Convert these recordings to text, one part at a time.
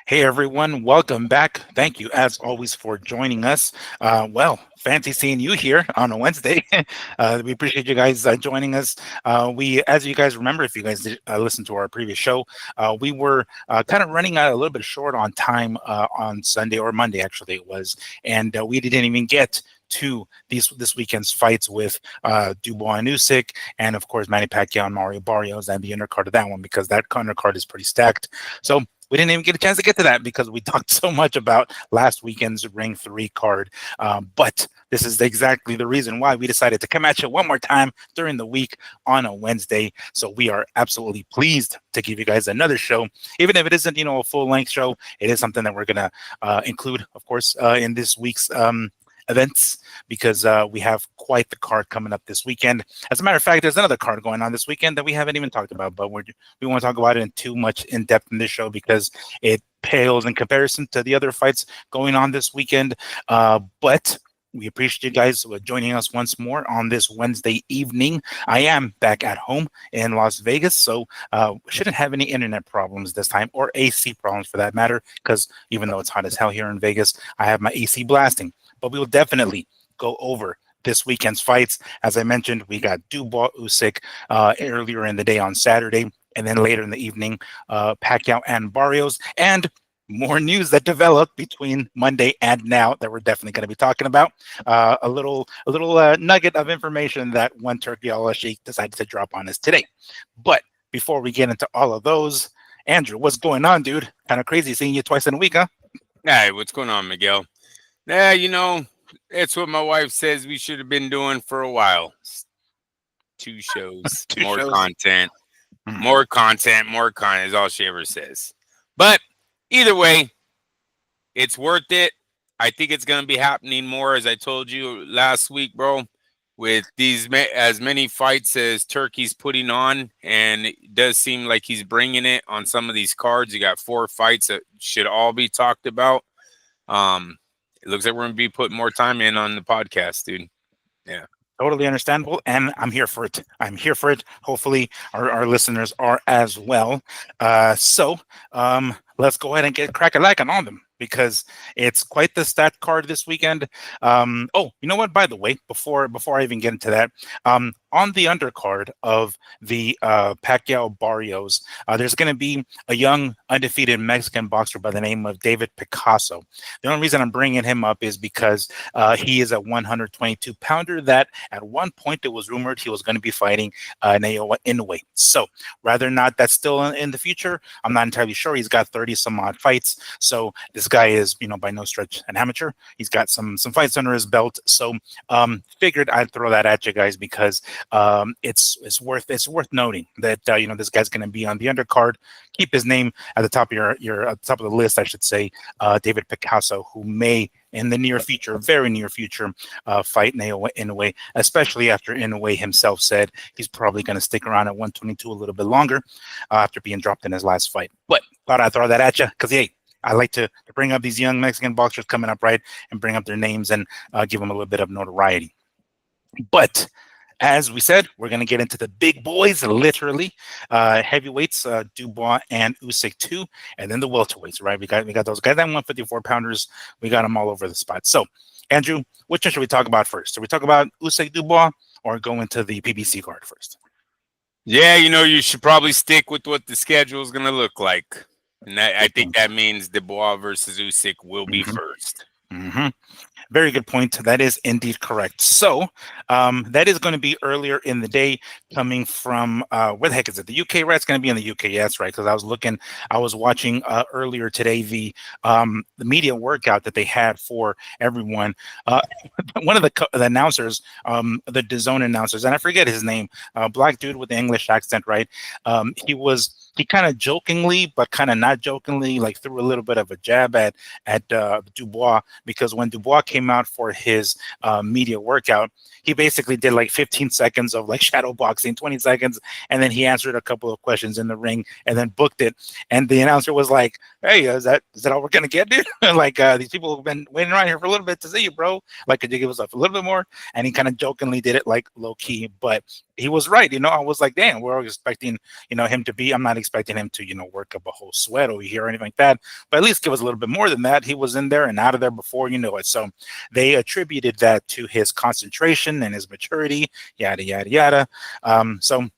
Hey everyone, welcome back. Thank you as always for joining us. Fancy seeing you here on a Wednesday. We appreciate you guys joining us. As you guys remember, if you guys did, listened to our previous show, we were kind of running out a little bit short on time on Sunday or Monday, actually it was, and we didn't even get to this weekend's fights with Dubois and Usyk, and of course Manny Pacquiao and Mario Barrios, and the undercard of that one because that undercard is pretty stacked. So we didn't even get a chance to get to that because we talked so much about last weekend's Ring 3 card. But this is exactly the reason why we decided to come at you one more time during the week on a Wednesday. So we are absolutely pleased to give you guys another show. Even if it isn't, a full-length show, it is something that we're going to include, of course, in this week's events because we have quite the card coming up this weekend. As a matter of fact, there's another card going on this weekend that we haven't even talked about, but we won't talk about it in too much in depth in this show because it pales in comparison to the other fights going on this weekend. But we appreciate you guys joining us once more on this Wednesday evening. I am back at home in Las Vegas, so shouldn't have any internet problems this time, or AC problems for that matter, because even though it's hot as hell here in Vegas, I have my AC blasting. But we will definitely go over this weekend's fights. As I mentioned, we got Dubois Usyk earlier in the day on Saturday, and then later in the evening, Pacquiao and Barrios, and more news that developed between Monday and now that we're definitely going to be talking about. A little nugget of information that one Turki Usyk decided to drop on us today. But before we get into all of those, Andrew, what's going on, dude? Kind of crazy seeing you twice in a week, huh? Hey, what's going on, Miguel? Yeah, it's what my wife says we should have been doing for a while. 2 shows, Two more shows. content, more content is all she ever says. But either way, it's worth it. I think it's going to be happening more, as I told you last week, bro, with these as many fights as Turkey's putting on. And it does seem like he's bringing it on some of these cards. You got 4 fights that should all be talked about. It looks like we're going to be putting more time in on the podcast, dude. Yeah. Totally understandable, and I'm here for it. I'm here for it. Hopefully, our listeners are as well. Let's go ahead and get crack-a-lacking on them because it's quite the stat card this weekend. You know what? By the way, before I even get into that, on the undercard of the Pacquiao Barrios, there's going to be a young undefeated Mexican boxer by the name of David Picasso. The only reason I'm bringing him up is because he is a 122-pounder that at one point it was rumored he was going to be fighting Naoya Inoue. So rather not that's still in the future, I'm not entirely sure. He's got 30 some odd fights. So this guy is, by no stretch an amateur. He's got some fights under his belt. So figured I'd throw that at you guys because it's worth noting that this guy's going to be on the undercard. Keep his name at the top of your at the top of the list, I should say. David Picasso, who may in the near future, very near future, fight Naoya Inoue, especially after Inoue himself said he's probably going to stick around at 122 a little bit longer after being dropped in his last fight. But thought I'd throw that at you because hey, I like to bring up these young Mexican boxers coming up, right, and bring up their names and give them a little bit of notoriety. But as we said, we're going to get into the big boys, literally, heavyweights, Dubois and Usyk 2, and then the welterweights, right? We got those guys, that 154-pounders. We got them all over the spot. So, Andrew, which one should we talk about first? Should we talk about Usyk Dubois or go into the PBC card first? Yeah, you should probably stick with what the schedule is going to look like. And I think that means Dubois versus Usyk will be first. Mm-hmm. Very good point. That is indeed correct. So that is going to be earlier in the day coming from, where the heck is it? The UK, right? It's going to be in the UK. Yeah, that's right. Because I was watching earlier today the media workout that they had for everyone. One of the announcers, the DAZN announcers, and I forget his name, black dude with the English accent, right? He kind of jokingly, but kind of not jokingly, like threw a little bit of a jab at Dubois, because when Dubois came out for his media workout, he basically did like 15 seconds of like shadow boxing boxing, 20 seconds. And then he answered a couple of questions in the ring and then booked it. And the announcer was like, hey, is that all we're going to get, dude? Like, these people have been waiting around here for a little bit to see you, bro. Like, could you give us a little bit more? And he kind of jokingly did it like low key, but he was right. I was like, damn, we're expecting, him to be, I'm not expecting him to, work up a whole sweat over here or anything like that, but at least give us a little bit more than that. He was in there and out of there before you know it. So they attributed that to his concentration and his maturity, yada, yada, yada. So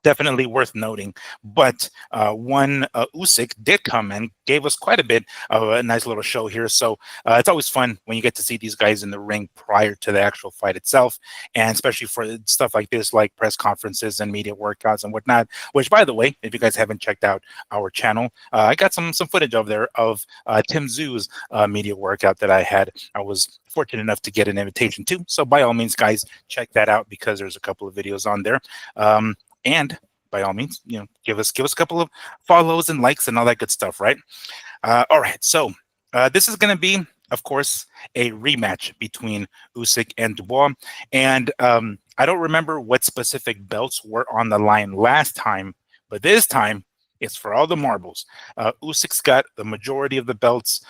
definitely worth noting. But one Usyk did come and gave us quite a bit of a nice little show here. So it's always fun when you get to see these guys in the ring prior to the actual fight itself, and especially for stuff like this, like press conferences and media workouts and whatnot. Which, by the way, if you guys haven't checked out our channel, I got some footage of Tim Zoo's media workout that I had. I was fortunate enough to get an invitation to. So by all means, guys, check that out because there's a couple of videos on there. And by all means, give us a couple of follows and likes and all that good stuff, right? All right, so this is going to be, of course, a rematch between Usyk and Dubois. And I don't remember what specific belts were on the line last time, but this time it's for all the marbles. Usyk's got the majority of the belts.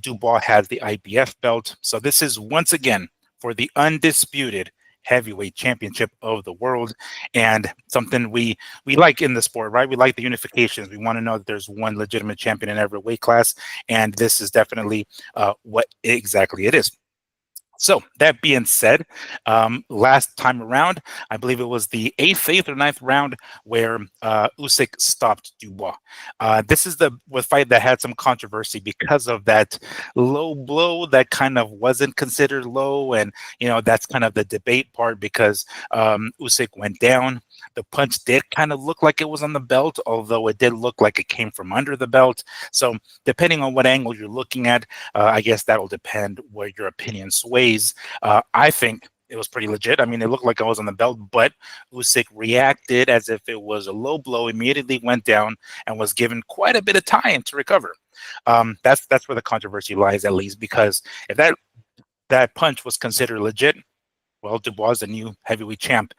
Dubois has the IBF belt. So this is once again for the undisputed heavyweight championship of the world, and something we like in the sport, right? We like the unifications. We want to know that there's one legitimate champion in every weight class, and this is definitely what exactly it is. So that being said, last time around, I believe it was the eighth or ninth round where Usyk stopped Dubois. This is the fight that had some controversy because of that low blow that kind of wasn't considered low, and that's kind of the debate part because Usyk went down. The punch did kind of look like it was on the belt, although it did look like it came from under the belt. So depending on what angle you're looking at, I guess that'll depend where your opinion sways. I think it was pretty legit. I mean, it looked like I was on the belt, but Usyk reacted as if it was a low blow, immediately went down, and was given quite a bit of time to recover. That's where the controversy lies, at least, because if that punch was considered legit, well, Dubois is the new heavyweight champ.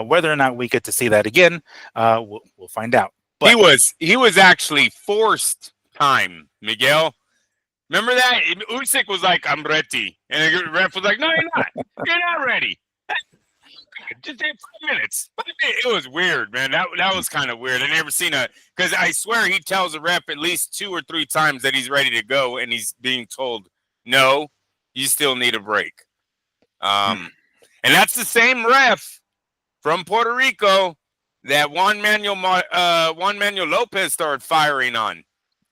Whether or not we get to see that again, we'll find out. But he was actually forced time, Miguel. Remember that? Usyk was like, I'm ready. And the ref was like, no, you're not. You're not ready. Just take 5 minutes. It was weird, man. That was kind of weird. I never seen because I swear he tells the ref at least 2 or 3 times that he's ready to go, and he's being told, no, you still need a break. And that's the same ref from Puerto Rico that Juan Manuel Lopez started firing on.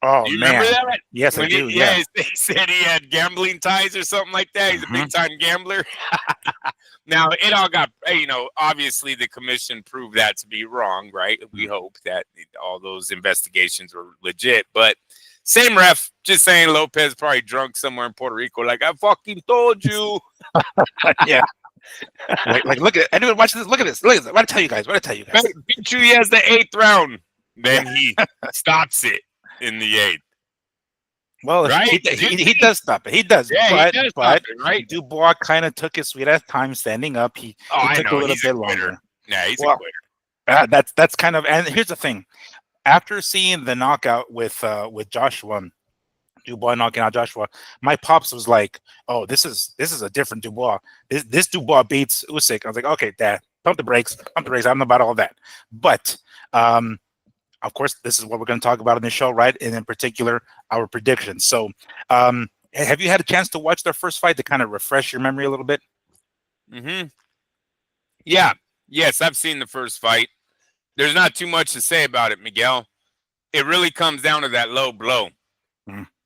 Oh, you remember that? Yes, I do. Yeah. They said he had gambling ties or something like that. He's a big time gambler. Now, it all got, obviously the commission proved that to be wrong, right? We hope that all those investigations were legit. But same ref, just saying Lopez probably drunk somewhere in Puerto Rico. Like, I fucking told you. Yeah. like look at anyone watching this. Look at this. What I tell you guys. He has the 8th round. Then he stops it in the 8th. Well, right? he does stop it. He does. Yeah, he does stop it, right? Dubois kind of took his sweet ass time standing up. He took a little bit longer. Yeah, he's a quitter. That's kind of. And here's the thing. After seeing the knockout with Joshua, Dubois knocking out Joshua, my pops was like, "Oh, this is a different Dubois. This Dubois beats Usyk." I was like, "Okay, Dad, pump the brakes. I'm not about all that." But of course, this is what we're going to talk about in the show, right? And in particular, our predictions. So, have you had a chance to watch their first fight to kind of refresh your memory a little bit? Yeah. Yes, I've seen the first fight. There's not too much to say about it, Miguel. It really comes down to that low blow.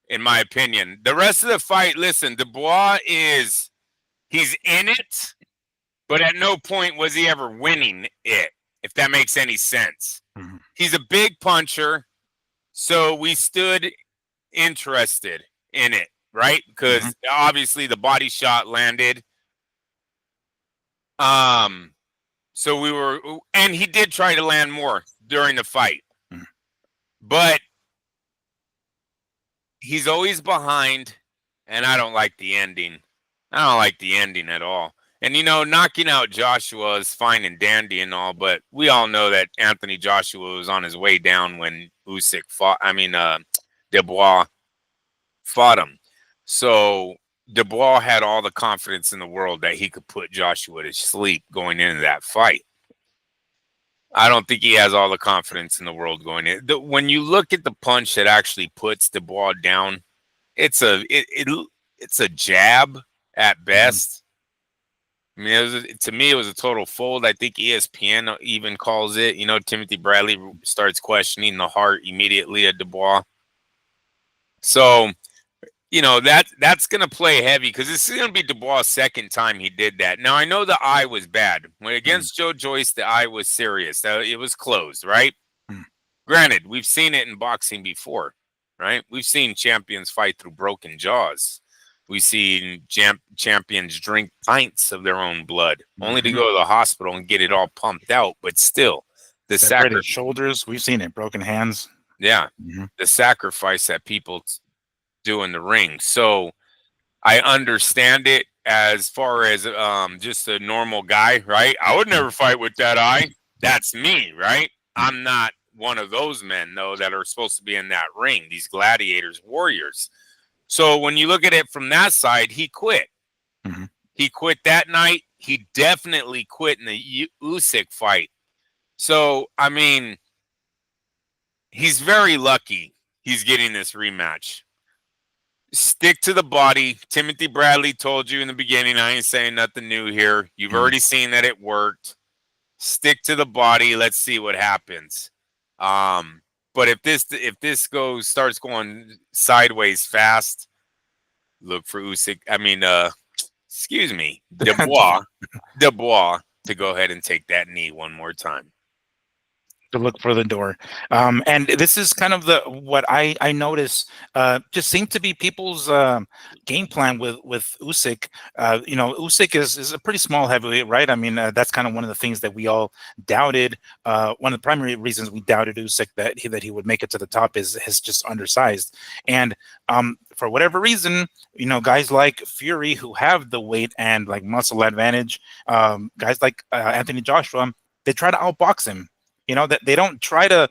In my opinion. The rest of the fight, listen, Dubois he's in it, but at no point was he ever winning it, if that makes any sense. He's a big puncher, so we stood interested in it, right? Because obviously the body shot landed. So we were, and he did try to land more during the fight, but he's always behind, and I don't like the ending. I don't like the ending at all. And, knocking out Joshua is fine and dandy and all, but we all know that Anthony Joshua was on his way down when Dubois fought him. So Dubois had all the confidence in the world that he could put Joshua to sleep going into that fight. I don't think he has all the confidence in the world going in. When you look at the punch that actually puts Dubois down, it's a jab at best. I mean, to me, it was a total fold. I think ESPN even calls it. Timothy Bradley starts questioning the heart immediately at Dubois. So, that's going to play heavy because this is going to be Dubois' second time he did that. Now, I know the eye was bad. When against Joe Joyce, the eye was serious. It was closed, right? Granted, we've seen it in boxing before, right? We've seen champions fight through broken jaws. We've seen champions drink pints of their own blood, only to go to the hospital and get it all pumped out. But still, the separated shoulders, we've seen it, broken hands. Yeah, the sacrifice that people do in the ring. So I understand it as far as just a normal guy, right? I would never fight with that eye. That's me, right? I'm not one of those men, though, that are supposed to be in that ring, these gladiators, warriors. So when you look at it from that side, he quit. He quit that night. He definitely quit in the Usyk fight. So, I mean, he's very lucky he's getting this rematch. Stick to the body. Timothy Bradley told you in the beginning, I ain't saying nothing new here. You've already seen that it worked. Stick to the body. Let's see what happens. But if this starts going sideways fast, look for Usyk. Dubois to go ahead and take that knee one more time. To look for the door. And this is kind of what I notice just seemed to be people's game plan with Usyk. Usyk is a pretty small heavyweight, right? I mean, that's kind of one of the things that we all doubted. One of the primary reasons we doubted Usyk that he would make it to the top is just undersized. And for whatever reason, guys like Fury who have the weight and like muscle advantage, guys like Anthony Joshua, they try to outbox him. That they don't try to.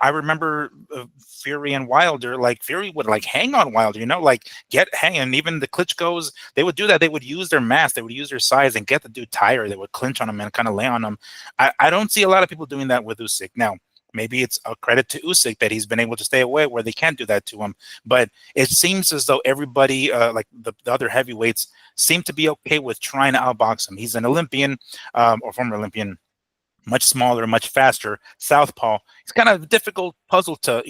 I remember Fury and Wilder. Like Fury would like hang on Wilder. Like get hanging. Even the Klitschko's, they would do that. They would use their mass. They would use their size and get the dude tired. They would clinch on him and kind of lay on him. I don't see a lot of people doing that with Usyk now. Maybe it's a credit to Usyk that he's been able to stay away where they can't do that to him. But it seems as though everybody, like the other heavyweights, seem to be okay with trying to outbox him. He's an Olympian or former Olympian. Much smaller, much faster, southpaw. It's kind of a difficult puzzle to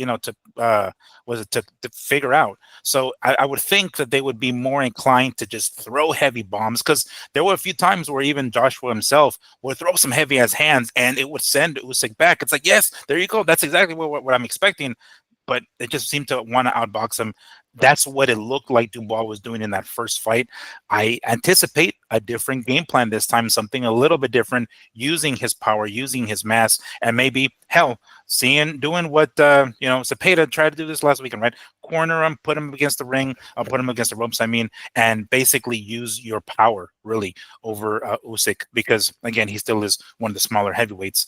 figure out. So I would think that they would be more inclined to just throw heavy bombs, because there were a few times where even Joshua himself would throw some heavy ass hands and it would send Usyk back. It's like, yes, there you go. That's exactly what I'm expecting. But they just seem to want to outbox him. That's what it looked like Dubois was doing in that first fight. I anticipate a different game plan this time, something a little bit different, using his power, using his mass, and maybe, doing what, Zepeda tried to do this last weekend, right? Corner him, put him against the ring, put him against the ropes, and basically use your power, really, over Usyk, because, again, he still is one of the smaller heavyweights.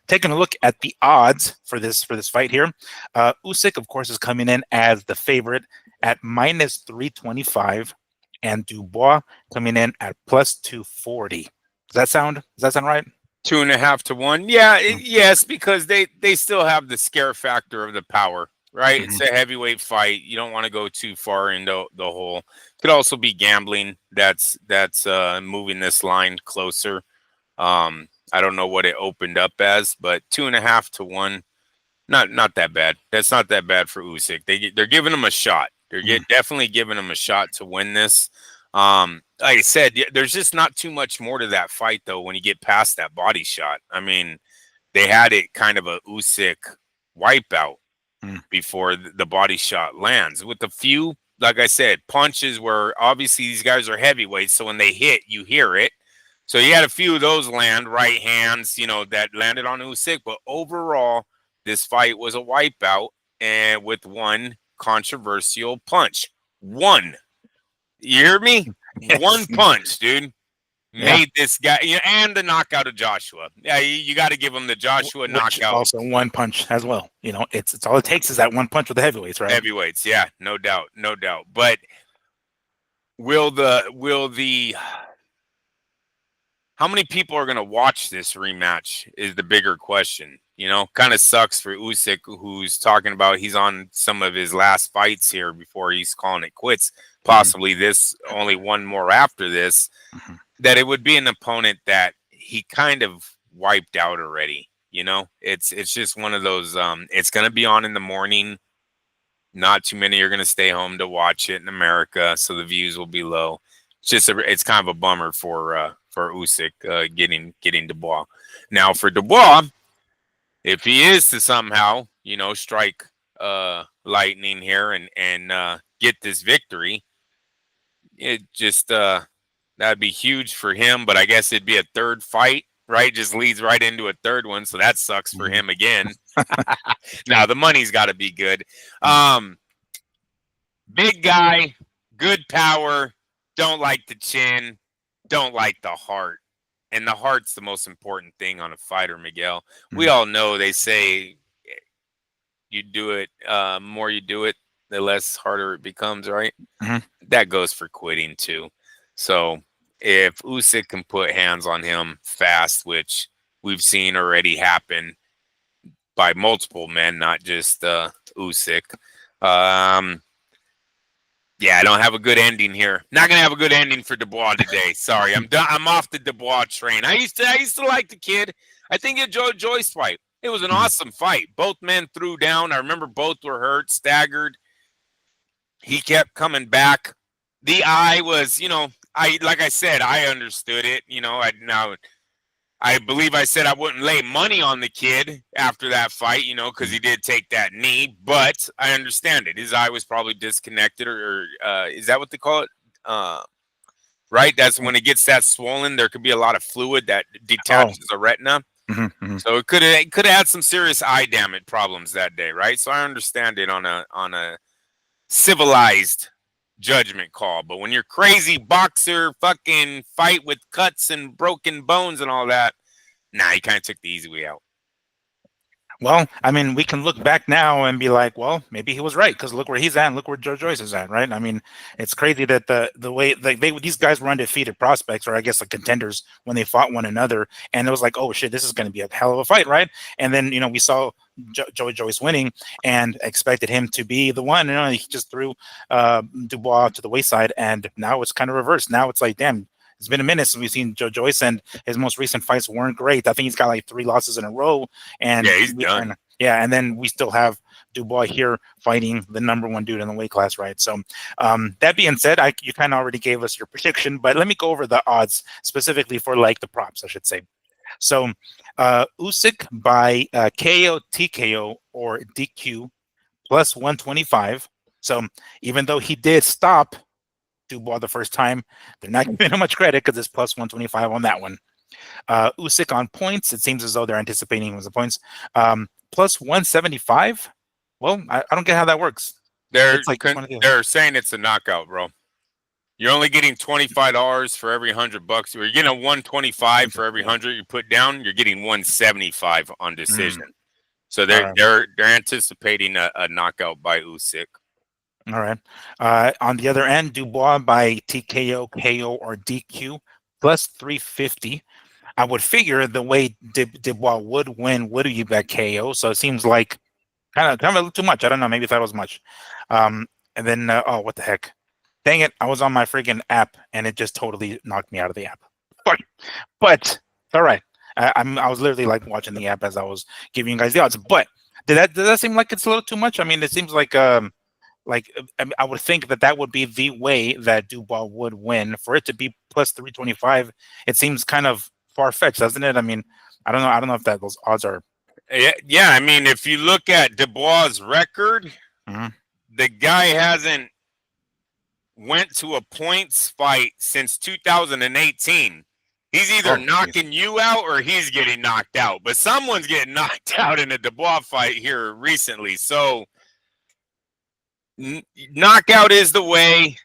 Taking a look at the odds for this fight here, Usyk, of course, is coming in as the favorite at minus 325, and Dubois coming in at plus 240. Does that sound right? 2.5 to 1. Yeah, yes, because they still have the scare factor of the power, right? It's a heavyweight fight. You don't want to go too far into the hole. Could also be gambling. That's moving this line closer. I don't know what it opened up as, but 2.5 to 1. Not that bad. That's not that bad for Usyk. They're giving him a shot. They're definitely giving him a shot to win this. Like I said, there's just not too much more to that fight, though, when you get past that body shot. I mean, they had it kind of a Usyk wipeout before the body shot lands. With a few, like I said, punches where obviously these guys are heavyweights, so when they hit, you hear it. So you had a few of those land, right hands, that landed on Usyk. But overall, this fight was a wipeout, and with one controversial punch. One. You hear me? Yes. One punch, dude. made this guy, and the knockout of Joshua. Yeah, you got to give him the Joshua Which knockout. also one punch as well. It's all it takes is that one punch with the heavyweights, right? Heavyweights, yeah, no doubt. But will the how many people are going to watch this rematch is the bigger question. Kind of sucks for Usyk, who's talking about he's on some of his last fights here before he's calling it quits. Possibly this, only one more after this, that it would be an opponent that he kind of wiped out already. It's just one of those, it's going to be on in the morning. Not too many are going to stay home to watch it in America, so the views will be low. It's kind of a bummer for Usyk getting Dubois. Now for Dubois, if he is to somehow strike lightning here and get this victory, it just that'd be huge for him. But I guess it'd be a third fight, right? Just leads right into a third one, so that sucks for him again. Now the money's got to be good. Big guy, good power. Don't like the chin. Don't like the heart. And the heart's the most important thing on a fighter, Miguel. We all know they say you do it, more you do it, the less harder it becomes, right? That goes for quitting too. So if Usyk can put hands on him fast, which we've seen already happen by multiple men, not just Usyk. Yeah, I don't have a good ending here. Not gonna have a good ending for Dubois today. Sorry, I'm done. I'm off the Dubois train. I used to like the kid. I think it Joyce fight. It was an awesome fight. Both men threw down. I remember both were hurt, staggered. He kept coming back. The eye was, like I said, I understood it. I believe I said I wouldn't lay money on the kid after that fight, because he did take that knee. But I understand it. His eye was probably disconnected, or is that what they call it? Right? That's when it gets that swollen. There could be a lot of fluid that detaches the retina. So it could have had some serious eye damage problems that day, right? So I understand it on a civilized judgment call. But when you're crazy boxer, fucking fight with cuts and broken bones and all that, he kind of took the easy way out. Well, I mean, we can look back now and be like, well, maybe he was right, because look where he's at and look where Joyce is at, right? I mean, it's crazy that the way these guys were undefeated prospects, or I guess like contenders, when they fought one another, and it was like, oh shit, this is going to be a hell of a fight, right? And then we saw Joyce winning and expected him to be the one. He just threw Dubois to the wayside, and now it's kind of reversed. Now it's like, damn. It's been a minute since we've seen Joyce, and his most recent fights weren't great. I think he's got like 3 losses in a row, and yeah, he's done. And then we still have Dubois here fighting the #1 dude in the weight class, right? So that being said, you kind of already gave us your prediction, but let me go over the odds specifically for like the props, I should say. So Usyk by KO, TKO, or DQ plus 125. So even though he did stop Dubois the first time, they're not giving him much credit because it's plus 125 on that one. Usyk on points, it seems as though they're anticipating him as the points. Plus 175. Well, I don't get how that works. They're saying it's a knockout, bro. You're only getting $25 for every $100. You're getting a 125 for every 100 you put down. You're getting 175 on decision. So they're anticipating a knockout by Usyk. All right. On the other end, Dubois by TKO, KO, or DQ plus 350. I would figure the way Dubois would win would be by KO. So it seems like kind of a little too much. I don't know. Maybe that was much. And then what the heck? Dang it! I was on my freaking app and it just totally knocked me out of the app. But all right. I was literally like watching the app as I was giving you guys the odds. But does that seem like it's a little too much? I mean, it seems like I would think that would be the way that Dubois would win. For it to be plus 325, it seems kind of far-fetched, doesn't it? I mean, I don't know if those odds are. Yeah. I mean, if you look at Dubois' record, the guy hasn't went to a points fight since 2018. He's either knocking you out or he's getting knocked out. But someone's getting knocked out in a Dubois fight here recently. So knockout is the way.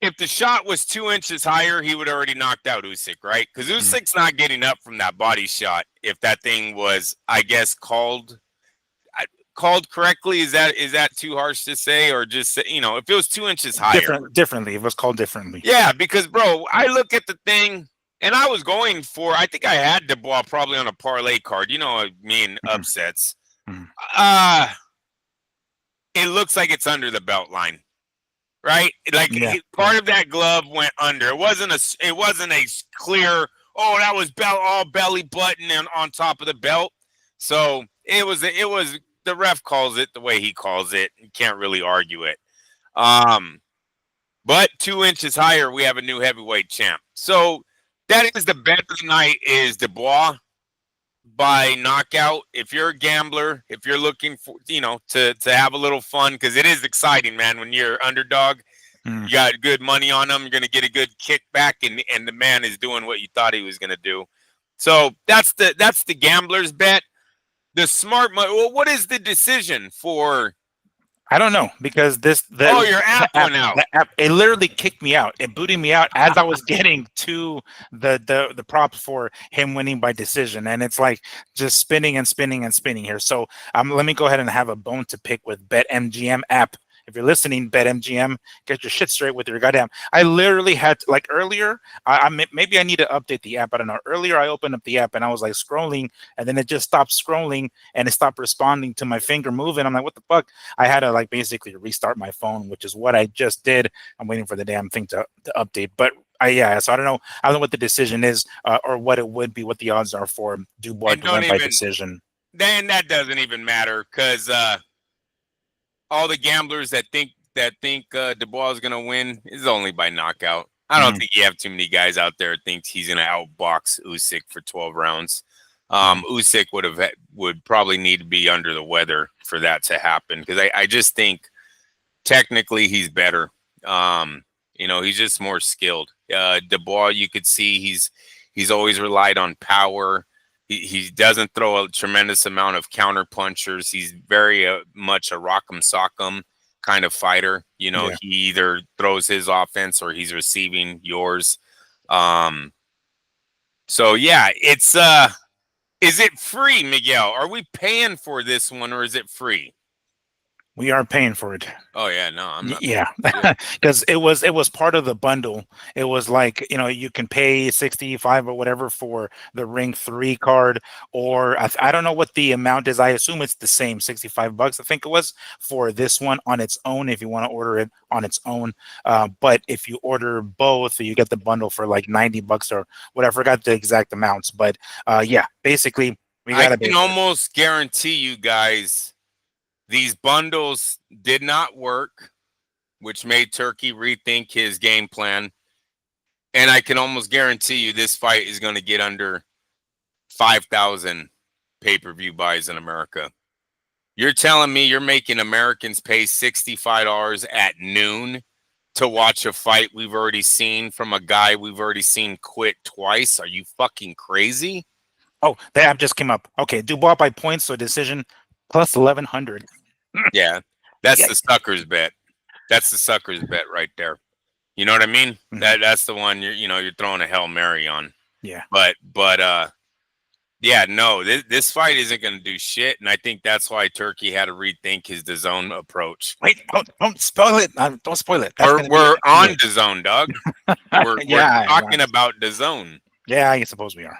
if the shot was 2 inches higher, he would already knocked out Usyk, right? Because Usyk's not getting up from that body shot. If that thing was, I guess, called correctly, is that too harsh to say, or just say, if it was 2 inches higher? Differently. It was called differently. Yeah, because bro, I look at the thing. And I was going for, I think I had Dubois probably on a parlay card. You know, me and upsets. It looks like it's under the belt line, right? Like part of that glove went under. It wasn't a clear. Oh, that was all belly button and on top of the belt. So it was. The ref calls it the way he calls it. You can't really argue it. But 2 inches higher, we have a new heavyweight champ. So. That is the bet of the night, is Dubois by knockout. If you're a gambler, if you're looking for, to have a little fun, because it is exciting, man. When you're underdog, you got good money on them. You're going to get a good kickback, and the man is doing what you thought he was going to do. So that's the gambler's bet. The smart money. Well, what is the decision for? I don't know, because your app went out. The app, it literally kicked me out. It booted me out as I was getting to the props for him winning by decision, and it's like just spinning and spinning and spinning here. So let me go ahead and have a bone to pick with BetMGM app. If you're listening, BetMGM, get your shit straight with your goddamn. I literally had to, like earlier, maybe I need to update the app. I don't know. Earlier, I opened up the app and I was like scrolling, and then it just stopped scrolling and it stopped responding to my finger moving. I'm like, what the fuck? I had to like basically restart my phone, which is what I just did. I'm waiting for the damn thing to update. But so I don't know. I don't know what the decision is or what it would be, what the odds are for Dubois to win by decision. Then that doesn't even matter, because all the gamblers that think Dubois is going to win is only by knockout. I don't think you have too many guys out there that think he's going to outbox Usyk for 12 rounds. Usyk would probably need to be under the weather for that to happen, because I just think technically he's better. He's just more skilled. Dubois, you could see he's always relied on power. He doesn't throw a tremendous amount of counter punchers. He's very much a rock'em sock'em kind of fighter. He either throws his offense or he's receiving yours. So yeah, it's is it free, Miguel? Are we paying for this one, or is it free? We are paying for it. Oh yeah, no, I'm not. Yeah, because it was part of the bundle. It was like, you can pay 65 or whatever for the Ring 3 card, or I don't know what the amount is. I assume it's the same, $65. I think it was for this one on its own, if you want to order it on its own. But if you order both, you get the bundle for like $90 or whatever. I forgot the exact amounts, but yeah, basically I can almost guarantee you guys, these bundles did not work, which made Turki rethink his game plan. And I can almost guarantee you this fight is going to get under 5,000 pay-per-view buys in America. You're telling me you're making Americans pay $65 at noon to watch a fight we've already seen from a guy we've already seen quit twice? Are you fucking crazy? Oh, the app just came up. Okay, Dubois by points, so decision plus 1,100. Yeah, that's the sucker's bet. That's the sucker's bet right there. You know what I mean? That's the one you're throwing a Hail Mary on. Yeah. But yeah, no, this fight isn't going to do shit, and I think that's why Turki had to rethink his DAZN approach. Wait, don't spoil it. Don't spoil it. We're on DAZN, Doug. We're talking about DAZN. Yeah, I suppose we are.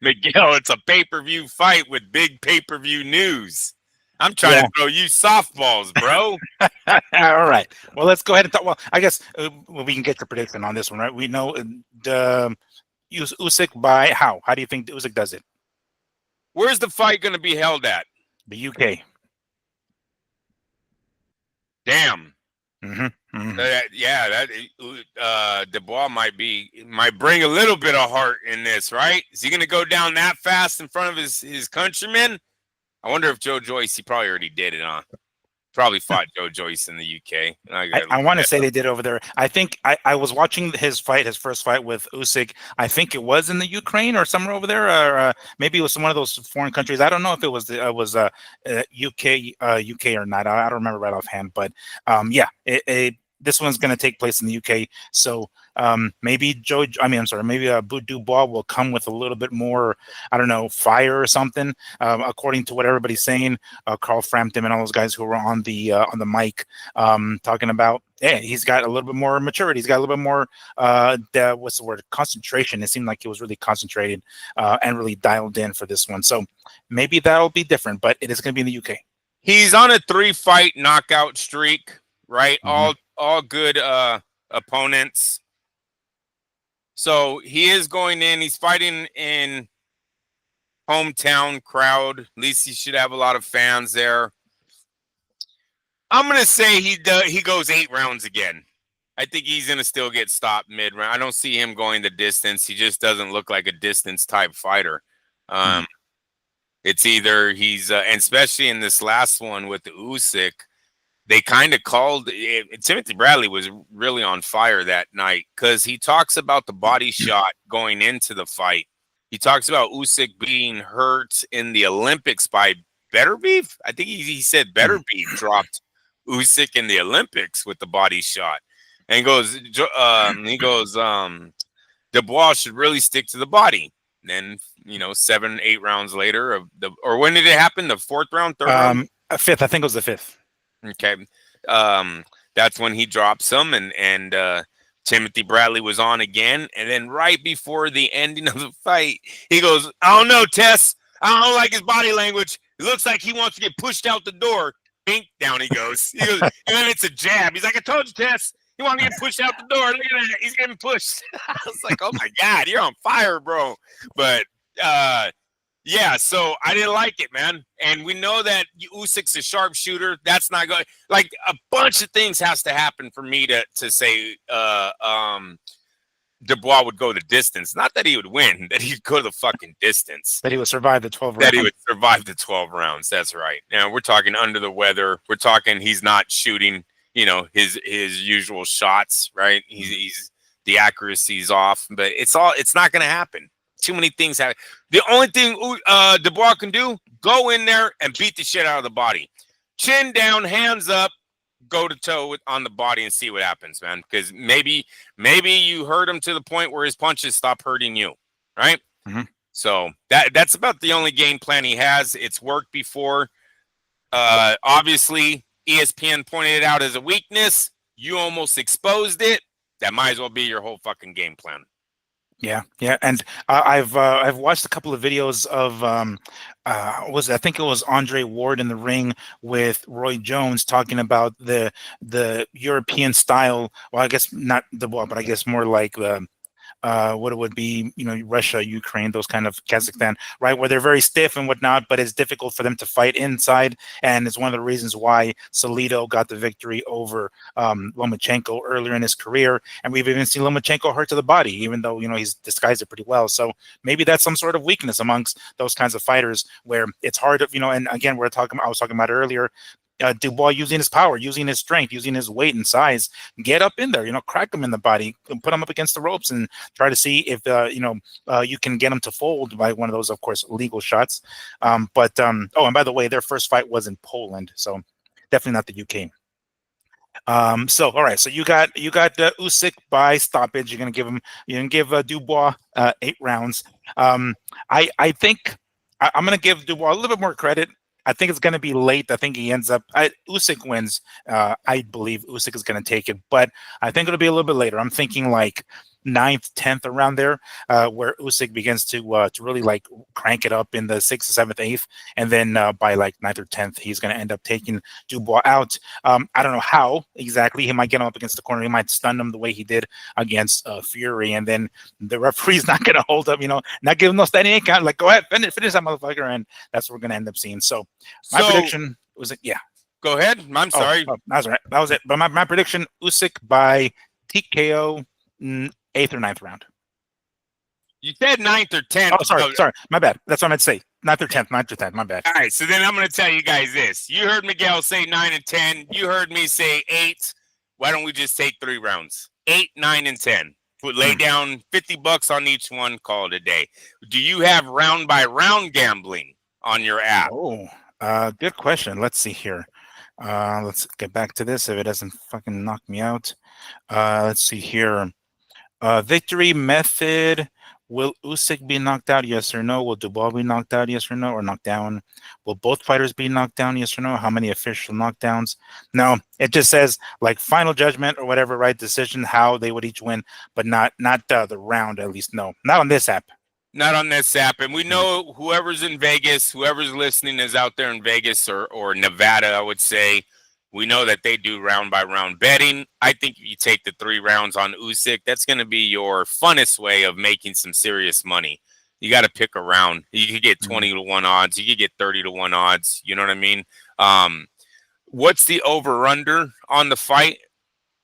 Miguel, it's a pay-per-view fight with big pay-per-view news. I'm trying to throw you softballs, bro. All right. Well, let's go ahead and talk. Well, I guess we can get the prediction on this one, right? We know the Usyk by how? How do you think Usyk does it? Where's the fight going to be held at? The UK. Damn. Dubois might bring a little bit of heart in this, right? Is he going to go down that fast in front of his countrymen? I wonder if Joe Joyce, he probably already did it, huh? Probably fought Joe Joyce in the UK. I want to say they did over there. I think I was watching his first fight with Usyk. I think it was in the Ukraine or somewhere over there, or maybe it was one of those foreign countries. I don't know if it was UK or not. I don't remember right offhand. But yeah, this one's going to take place in the UK. So maybe maybe Dubois will come with a little bit more, I don't know, fire or something. According to what everybody's saying, Carl Frampton and all those guys who were on the mic talking about, yeah, he's got a little bit more maturity. He's got a little bit more what's the word? Concentration. It seemed like he was really concentrated and really dialed in for this one. So maybe that'll be different, but it is going to be in the UK. He's on a 3-fight knockout streak, right? All good opponents. So he is going in. He's fighting in hometown crowd. At least he should have a lot of fans there. I'm gonna say he goes 8 rounds again. I think he's gonna still get stopped mid-round. I don't see him going the distance. He just doesn't look like a distance type fighter. It's either he's and especially in this last one with the Usyk, they kind of called Timothy Bradley was really on fire that night because he talks about the body shot going into the fight. He talks about Usyk being hurt in the Olympics by Beterbiev. I think he said Beterbiev dropped Usyk in the Olympics with the body shot, and he goes, Dubois should really stick to the body. And then 7-8 rounds later or when did it happen? The 4th round, 3rd round, 5th. I think it was the 5th. Okay, that's when he drops him, and Timothy Bradley was on again, and then right before the ending of the fight, he goes, "I don't know, Tess. I don't like his body language. It looks like he wants to get pushed out the door." Bink, down he goes. And then it's a jab. He's like, "I told you, Tess. You want to get pushed out the door? Look at that. He's getting pushed." I was like, "Oh my God, you're on fire, bro." But yeah, so I didn't like it, man. And we know that Usyk's a sharpshooter. That's not going. Like a bunch of things has to happen for me to say Dubois would go the distance. Not that he would win, that he'd go the fucking distance. That he would survive the 12 rounds. That he would survive the 12 rounds. That's right. Now we're talking under the weather. We're talking he's not shooting, his usual shots, right? He's the accuracy's off, but it's not going to happen. Too many things happen. The only thing Dubois can do, go in there and beat the shit out of the body. Chin down, hands up, go to toe on the body and see what happens, man. Because maybe you hurt him to the point where his punches stop hurting you, right? So that's about the only game plan he has. It's worked before. Obviously, ESPN pointed it out as a weakness. You almost exposed it. That might as well be your whole fucking game plan. Yeah, and I've watched a couple of videos of I think it was Andre Ward in the ring with Roy Jones talking about the European style. Well, I guess not the ball, but I guess more like the what it would be, Russia, Ukraine, those kind of Kazakhstan, right, where they're very stiff and whatnot, but it's difficult for them to fight inside, and it's one of the reasons why Salido got the victory over Lomachenko earlier in his career, and we've even seen Lomachenko hurt to the body, even though he's disguised it pretty well. So maybe that's some sort of weakness amongst those kinds of fighters, where it's hard to, and again, I was talking about earlier. Dubois using his power, using his strength, using his weight and size, get up in there, crack him in the body, put him up against the ropes, and try to see if you can get him to fold by one of those, of course, legal shots. And by the way, their first fight was in Poland, so definitely not the UK. So all right, so you got Usyk by stoppage. You're gonna give Dubois 8 rounds. I think I'm gonna give Dubois a little bit more credit. I think it's going to be late. I think he ends up. Usyk wins. I believe Usyk is going to take it, but I think it'll be a little bit later. I'm thinking like 9th, 10th, around there, where Usyk begins to really like crank it up in the 6th, 7th, 8th, and then by like 9th or 10th, he's going to end up taking Dubois out. I don't know how exactly. He might get him up against the corner. He might stun him the way he did against Fury, and then the referee's not going to hold up. Not give him no standing count. Like, go ahead, finish that motherfucker, and that's what we're going to end up seeing. So my prediction was it. Yeah. Go ahead. I'm sorry. That's right. That was it. But my prediction: Usyk by TKO. 8th or 9th round. You said 9th or 10th. Oh, sorry. My bad. That's what I meant to say. 9th or 10th. My bad. All right. So then I'm going to tell you guys this. You heard Miguel say 9 and 10. You heard me say 8. Why don't we just take 3 rounds? 8, 9, and 10. Lay down $50 on each one. Call it a day. Do you have round by round gambling on your app? Oh, good question. Let's see here. Let's get back to this if it doesn't fucking knock me out. Let's see here. Victory method. Will Usyk be knocked out? Yes or no? Will Dubois be knocked out? Yes or no? Or knocked down? Will both fighters be knocked down? Yes or no? How many official knockdowns? No, it just says like final judgment or whatever, right? Decision how they would each win, but not the round. At least no, not on this app. Not on this app. And we Mm. know whoever's in Vegas, whoever's listening is out there in Vegas or Nevada, I would say. We know that they do round by round betting. I think if you take the 3 rounds on Usyk, that's going to be your funnest way of making some serious money. You got to pick a round. You could get 20 to 1 odds. You could get 30 to 1 odds. You know what I mean? What's the over under on the fight?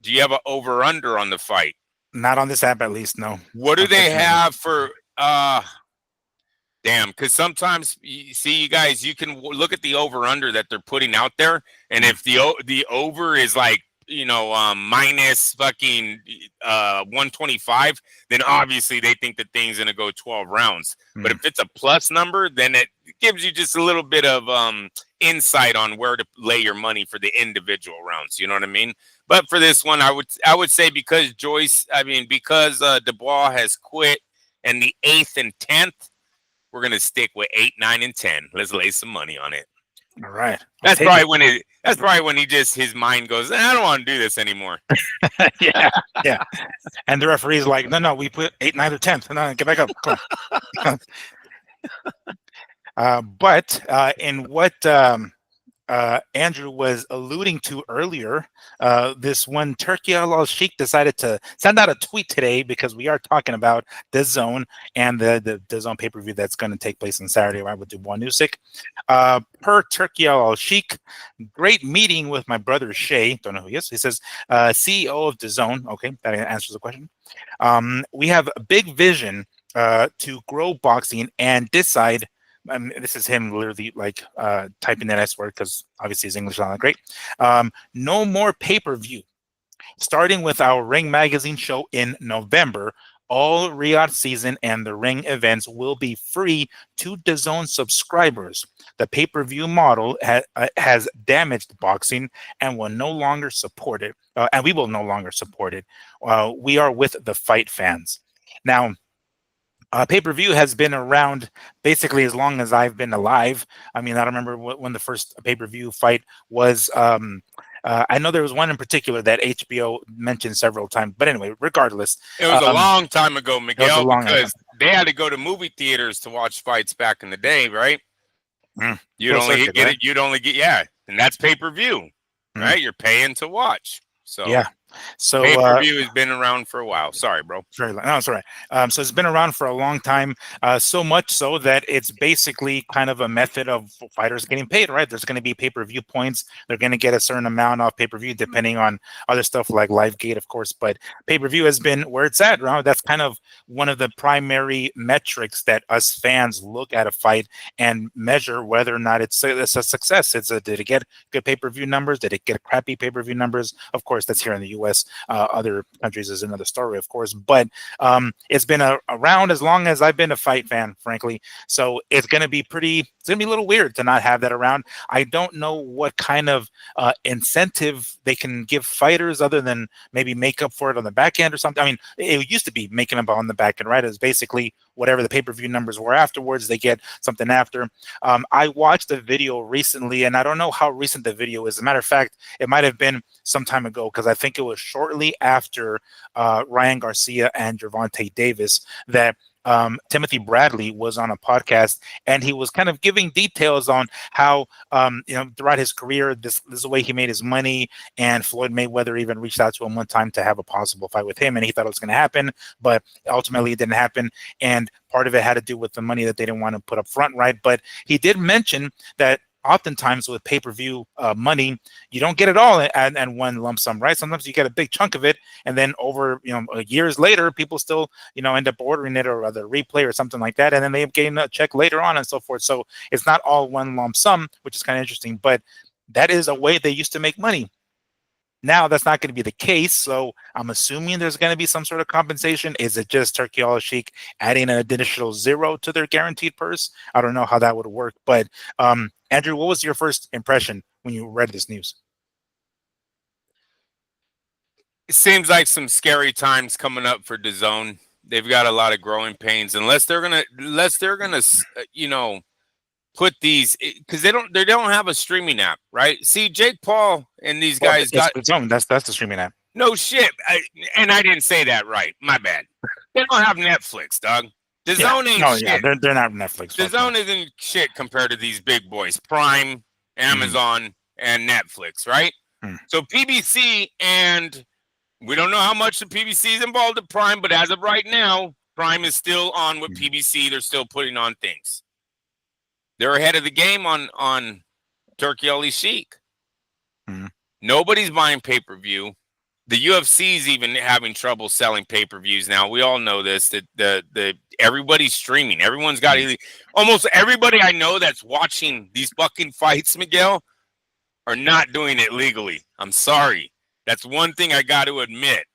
Do you have an over under on the fight? Not on this app, at least. No. What do they have for damn, because sometimes you see, you guys, you can look at the over under that they're putting out there, and if the over is like minus fucking 125, then obviously they think the thing's gonna go 12 rounds. But if it's a plus number, then it gives you just a little bit of insight on where to lay your money for the individual rounds. You know what I mean? But for this one, I would say because because Dubois has quit and the 8th and 10th. We're gonna stick with 8, 9, and 10. Let's lay some money on it. All right. That's probably when he just his mind goes, I don't want to do this anymore. Yeah. And the referee's like, no, we put 8, 9, or 10th. No, get back up. Come on. But in what Andrew was alluding to earlier, this one Turki Usyk decided to send out a tweet today because we are talking about DAZN and the DAZN pay-per-view that's going to take place on Saturday, right, with Dubois Usyk. Per Turki Usyk, great meeting with my brother Shay. Don't know who he is. He says, CEO of DAZN. Okay, that answers the question. We have a big vision to grow boxing and decide. This is him literally like typing that S word because obviously his English is not great. No more pay-per-view. Starting with our Ring Magazine show in November, all Riyadh season and the ring events will be free to DAZN subscribers. The pay-per-view model has damaged boxing and will no longer support it. And we will no longer support it. We are with the fight fans. Now, pay-per-view has been around basically as long as I've been alive. I mean, I don't remember when the first pay-per-view fight was. I know there was one in particular that HBO mentioned several times. But anyway, regardless. It was a long time ago, Miguel, because they had to go to movie theaters to watch fights back in the day, right? You'd only get, yeah. And that's pay-per-view, right? You're paying to watch. So yeah. So pay-per-view has been around for a while. Sorry, bro. Very long. No, it's all right. So it's been around for a long time, so much so that it's basically kind of a method of fighters getting paid, right? There's going to be pay-per-view points. They're going to get a certain amount off pay-per-view depending on other stuff like LiveGate, of course. But pay-per-view has been where it's at, right? That's kind of one of the primary metrics that us fans look at a fight and measure whether or not it's a success. Did it get good pay-per-view numbers? Did it get crappy pay-per-view numbers? Of course, that's here in the U.S. Other countries is another story, of course. But it's been around as long as I've been a fight fan, frankly. So it's going to be a little weird to not have that around. I don't know what kind of incentive they can give fighters other than maybe make up for it on the back end or something. I mean, it used to be making up on the back end, right? It was basically whatever the pay-per-view numbers were afterwards, they get something after. I watched a video recently, and I don't know how recent the video is. As a matter of fact, it might have been some time ago because I think it was shortly after Ryan Garcia and Gervonta Davis that Timothy Bradley was on a podcast, and he was kind of giving details on how throughout his career, this is the way he made his money. And Floyd Mayweather even reached out to him one time to have a possible fight with him, and he thought it was going to happen, but ultimately it didn't happen. And part of it had to do with the money that they didn't want to put up front, right? But he did mention that oftentimes with pay-per-view money, you don't get it all and one lump sum, right? Sometimes you get a big chunk of it, and then over years later, people still end up ordering it or other replay or something like that, and then they end up getting a check later on and so forth. So it's not all one lump sum, which is kind of interesting, but that is a way they used to make money. Now that's not going to be the case, so I'm assuming there's going to be some sort of compensation. Is it just Turki Usyk adding an additional zero to their guaranteed purse? I don't know how that would work, but Andrew, what was your first impression when you read this news? It seems like some scary times coming up for DAZN. They've got a lot of growing pains unless they're gonna put these, because they don't have a streaming app, right? See, Jake Paul and these Well, guys it's got its own. That's the streaming app. no shit. And I didn't say that right. My bad. They don't have Netflix, dog. DAZN ain't No, shit. yeah, they're not Netflix. DAZN isn't shit compared to these big boys, Prime, Amazon, and Netflix, right? So PBC, and we don't know how much the PBC is involved in Prime, but as of right now, Prime is still on with PBC. They're still putting on things. They're ahead of the game on Turki Usyk. Nobody's buying pay-per-view. The UFC's even having trouble selling pay-per-views now. We all know this, that the everybody's streaming. Everyone's got almost everybody I know that's watching these fucking fights, Miguel, are not doing it legally. I'm sorry. That's one thing I got to admit.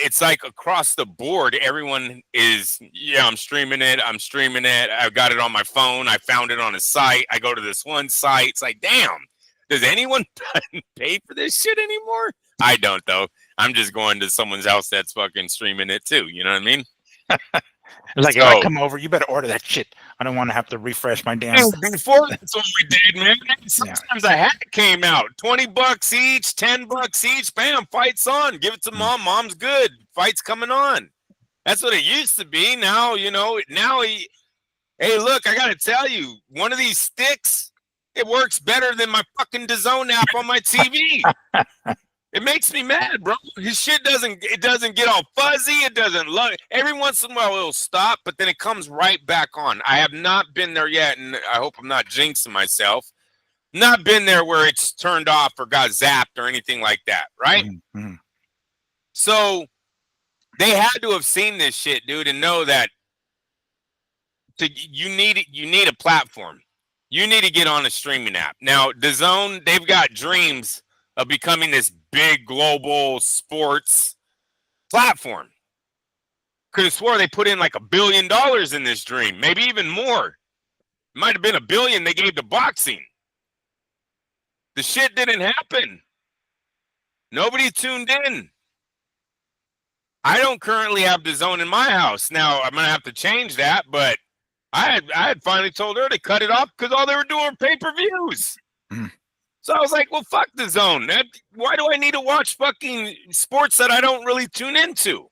It's like across the board, everyone is, I'm streaming it. I've got it on my phone. I found it on a site. I go to this one site. It's like, damn, does anyone pay for this shit anymore? I don't, though. I'm just going to someone's house that's fucking streaming it too. You know what I mean? Like, if I come over, you better order that shit. I don't want to have to refresh my damn. Before that's what we did, man. Sometimes a hat came out, $20 each, $10 each. Bam, fight's on. Give it to mom. Mom's good. Fight's coming on. That's what it used to be. Now, hey, look, I gotta tell you, one of these sticks, it works better than my fucking DAZN app on my TV. It makes me mad, bro. His shit doesn't get all fuzzy. It doesn't look. Every once in a while it'll stop, but then it comes right back on. I have not been there yet, and I hope I'm not jinxing myself. Not been there where it's turned off or got zapped or anything like that, right? So they had to have seen this shit, dude, and know that you need a platform. You need to get on a streaming app. Now, DAZN, they've got dreams of becoming this big global sports platform. Could have swore they put in like $1 billion in this dream, maybe even more. It might have been $1 billion they gave to boxing. The shit didn't happen. Nobody tuned in. I don't currently have DAZN in my house. Now, I'm going to have to change that, but I had finally told her to cut it off because all they were doing were pay-per-views. So I was like, well, fuck DAZN. Why do I need to watch fucking sports that I don't really tune into?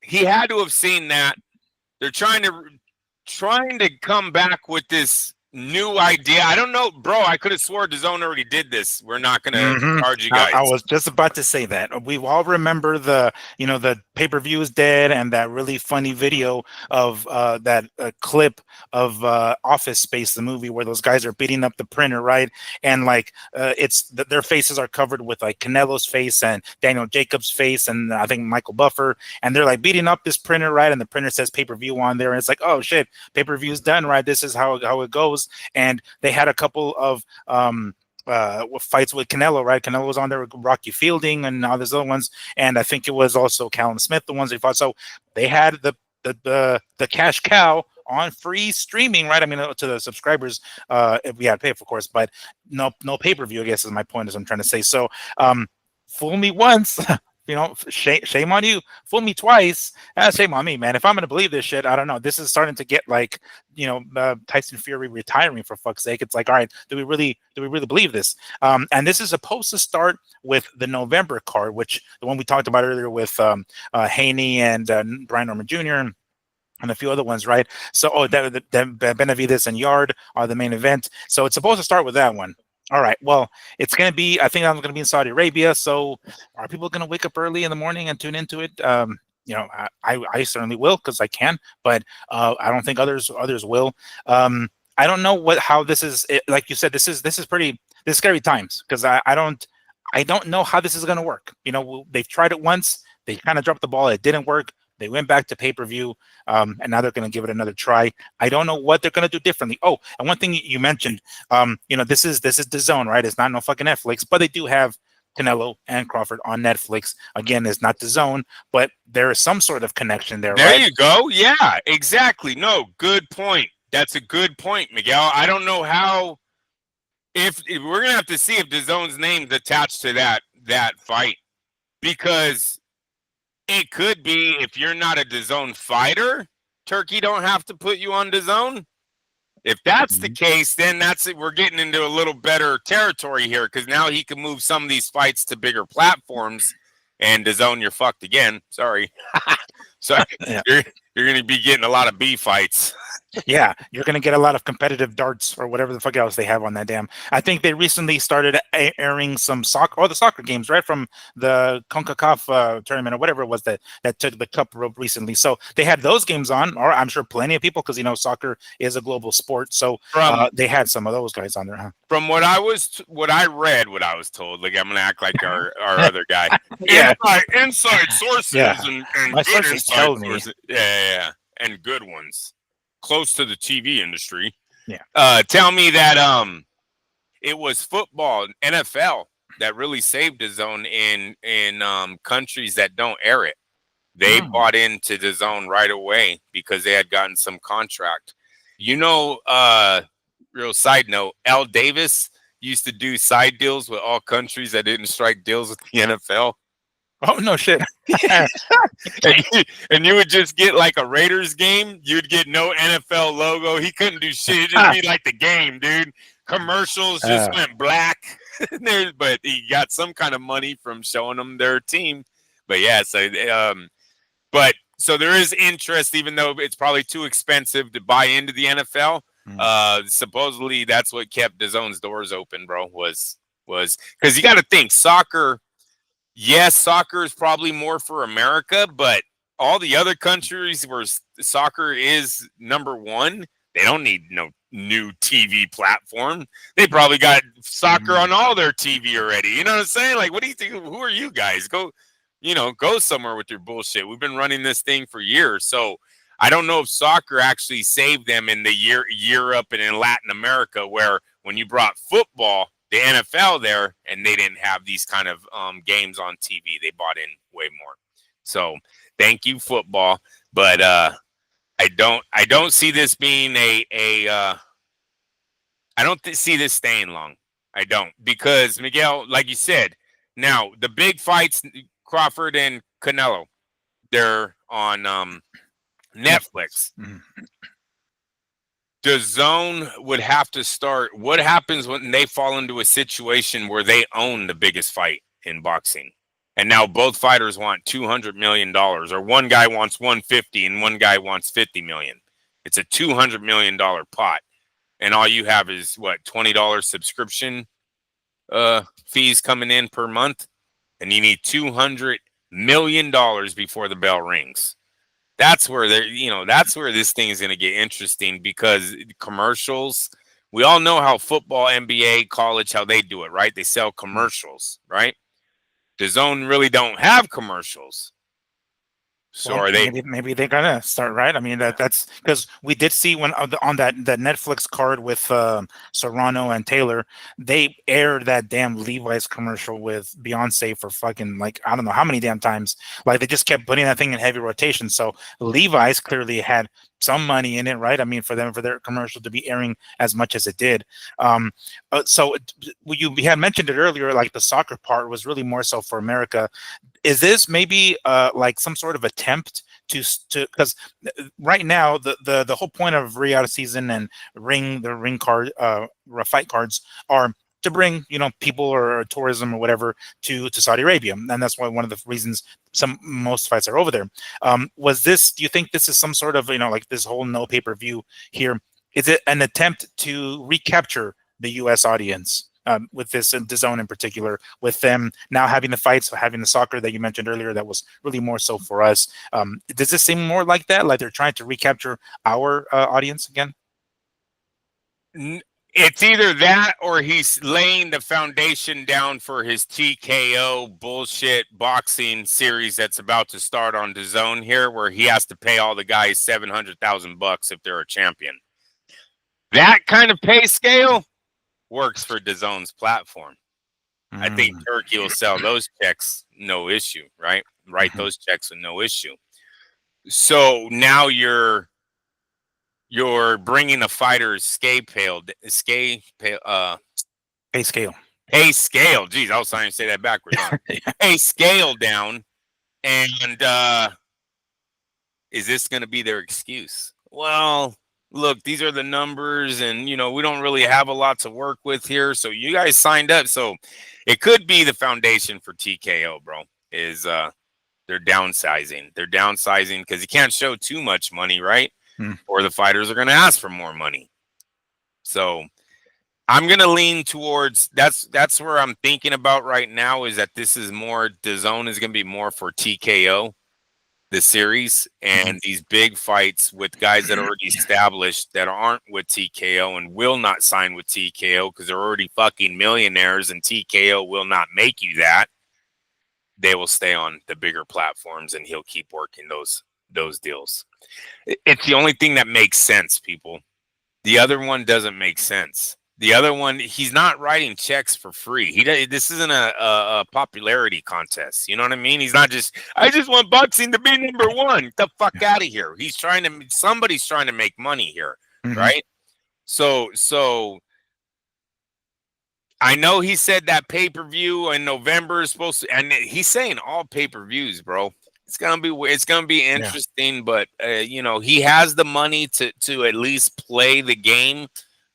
He had to have seen that. They're trying to come back with this new idea. I don't know, bro. I could have swore DAZN already did this. We're not going to charge you guys. I was just about to say that. We all remember the pay-per-view is dead, and that really funny video of that clip of Office Space, the movie where those guys are beating up the printer, right? And like their faces are covered with like Canelo's face and Daniel Jacobs' face, and I think Michael Buffer, and they're like beating up this printer, right? And the printer says pay-per-view on there, and it's like, oh shit, pay-per-view is done, right? This is how it goes. And they had a couple of fights with Canelo, right? Canelo was on there with Rocky Fielding and all those other ones, and I think it was also Callum Smith, the ones they fought. So they had the cash cow on free streaming, right? I mean, to the subscribers, if we had to pay, of course, but no pay-per-view, I guess is my point, as I'm trying to say. So fool me once. Shame on you. Fool me twice. Shame on me, man. If I'm going to believe this shit, I don't know. This is starting to get like, Tyson Fury retiring, for fuck's sake. It's like, all right, do we really believe this? And this is supposed to start with the November card, which the one we talked about earlier with Haney and Brian Norman Jr. and a few other ones, right? So, Benavides and Yard are the main event. So it's supposed to start with that one. All right. Well, it's going to be, I think I'm going to be in Saudi Arabia. So are people going to wake up early in the morning and tune into it? I certainly will because I can, but I don't think others will. I don't know how this is. Like you said, this is scary times because I don't know how this is going to work. They've tried it once. They kind of dropped the ball. It didn't work. They went back to pay-per-view, and now they're going to give it another try. I don't know what they're going to do differently. Oh, and one thing you mentioned, this is DAZN, right? It's not no fucking Netflix, but they do have Canelo and Crawford on Netflix. Again, it's not DAZN, but there is some sort of connection there, right? There you go. Yeah, exactly. No, good point. That's a good point, Miguel. I don't know how. If we're gonna have to see if DAZN's name's attached to that that fight, because it could be, if you're not a DAZN fighter, Turkey don't have to put you on DAZN. If that's the case, then that's it. We're getting into a little better territory here, because now he can move some of these fights to bigger platforms. And DAZN, you're fucked again. Sorry. Sorry. Yeah. You're going to be getting a lot of B fights. Yeah, you're going to get a lot of competitive darts or whatever the fuck else they have on that damn. I think they recently started airing some the soccer games, right, from the CONCACAF tournament or whatever it was that took the cup recently. So they had those games on, or I'm sure plenty of people, because soccer is a global sport. So they had some of those guys on there, huh? From what I read, what I was told, like I'm going to act like our other guy. Yeah, inside sources and my good sources inside tell sources. me. Yeah, and good ones. Close to the TV industry. Yeah. Tell me that it was football, NFL, that really saved DAZN in countries that don't air it. They bought into DAZN right away because they had gotten some contract. Real side note, Al Davis used to do side deals with all countries that didn't strike deals with the NFL. Oh, no shit. and you would just get like a Raiders game. You'd get no NFL logo. He couldn't do shit. It'd just be like the game, dude. Commercials just went black. But he got some kind of money from showing them their team. But yeah, so there is interest, even though it's probably too expensive to buy into the NFL. Supposedly that's what kept DAZN's doors open, bro, was because you got to think soccer. Yes, soccer is probably more for America, but all the other countries where soccer is number one, they don't need no new TV platform. They probably got soccer on all their TV already. You know what I'm saying? Like, what do you think? Who are you guys? Go somewhere with your bullshit. We've been running this thing for years. So I don't know if soccer actually saved them in the Europe and in Latin America, where when you brought football, the NFL there, and they didn't have these kind of games on TV. They bought in way more. So thank you, football. But I don't see this being I don't see this staying long. I don't, because Miguel, like you said, now the big fights, Crawford and Canelo, they're on Netflix. DAZN would have to start. What happens when they fall into a situation where they own the biggest fight in boxing, and now both fighters want $200 million, or one guy wants 150 and one guy wants 50 million? It's a $200 million pot, and all you have is what, $20 subscription fees coming in per month, and you need $200 million before the bell rings. That's where that's where this thing is going to get interesting, because commercials, we all know how football, NBA, college, how they do it, right? They sell commercials, right? DAZN really don't have commercials. So are they? Maybe they're gonna start, right? I mean, that's because we did see when on that Netflix card with Serrano and Taylor, they aired that damn Levi's commercial with Beyonce for fucking, like, I don't know how many damn times. Like, they just kept putting that thing in heavy rotation. So Levi's clearly had some money in it, right? I mean, for their commercial to be airing as much as it did. So you had mentioned it earlier, like the soccer part was really more so for America. Is this maybe like some sort of attempt to because right now the whole point of re-out of season and ring card fight cards are to bring people or tourism or whatever to Saudi Arabia, and that's why one of the reasons most fights are over there. Do you think this is some sort of like this whole no pay-per-view here? Is it an attempt to recapture the U.S. audience? With this DAZN in particular, with them now having the fights, having the soccer that you mentioned earlier, that was really more so for us. Does this seem more like that? Like they're trying to recapture our audience again? It's either that or he's laying the foundation down for his TKO bullshit boxing series that's about to start on DAZN here, where he has to pay all the guys $700,000 if they're a champion. That kind of pay scale works for DAZN's platform. I think Turkey will sell those checks, no issue, right? Write those checks with no issue. So now you're bringing a fighter's pay scale pay scale. Geez, I was trying to say that backwards. Huh? Pay scale down, and is this going to be their excuse? Well, look, these are the numbers, and we don't really have a lot to work with here. So you guys signed up, so it could be the foundation for TKO, bro. Is they're downsizing. They're downsizing because you can't show too much money, right? Or the fighters are going to ask for more money. So I'm going to lean towards that's where I'm thinking about right now, is that this is more, DAZN is going to be more for TKO, the series, and these big fights with guys that are already established that aren't with TKO and will not sign with TKO because they're already fucking millionaires, and TKO will not make you that. They will stay on the bigger platforms, and he'll keep working those deals. It's the only thing that makes sense, people. The other one doesn't make sense. The other one, he's not writing checks for free. This isn't a popularity contest. You know what I mean? He's not just, I just want boxing to be number one. Get the fuck out of here. Somebody's trying to make money here, right? So I know he said that pay-per-view in November is supposed to, and he's saying all pay-per-views, bro. It's gonna be interesting, but he has the money to at least play the game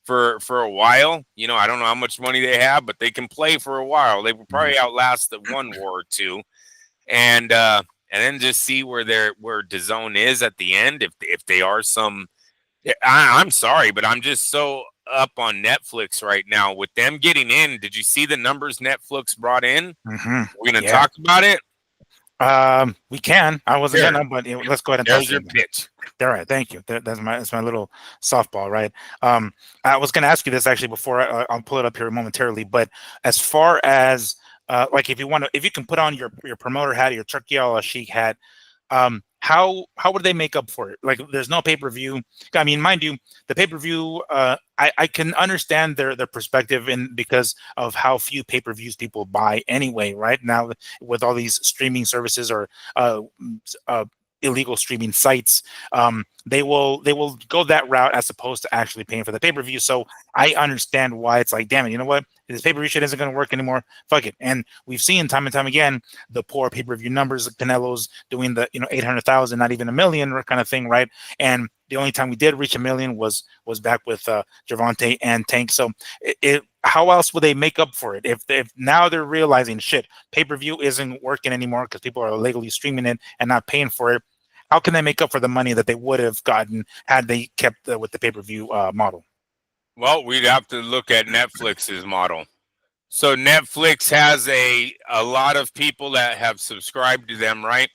for a while. I don't know how much money they have, but they can play for a while. They will probably outlast the one war or two, and then just see where DAZN is at the end. If they are some, I'm sorry, but I'm just so up on Netflix right now with them getting in. Did you see the numbers Netflix brought in? We're gonna talk about it. We can. I wasn't gonna, but let's go ahead and there's your pitch. All right, thank you. That's my little softball, right? I was gonna ask you this actually before I'll pull it up here momentarily. But as far as like if you can put on your promoter hat, your Turki Usyk hat, how would they make up for it? Like, there's no pay-per-view. I mean, mind you, the pay-per-view, I can understand their perspective because of how few pay-per-views people buy anyway, right? Now with all these streaming services or illegal streaming sites, they will go that route as opposed to actually paying for the pay-per-view. So I understand why it's like, damn it, you know what? This pay-per-view shit isn't going to work anymore. Fuck it. And we've seen time and time again the poor pay-per-view numbers. Canelo's doing the 800,000, not even a million kind of thing, right? And the only time we did reach a million was back with Gervonta and Tank. So how else would they make up for it if now they're realizing shit, pay-per-view isn't working anymore because people are illegally streaming it and not paying for it? How can they make up for the money that they would have gotten had they kept with the pay-per-view model? Well, we'd have to look at Netflix's model. So Netflix has a lot of people that have subscribed to them, right?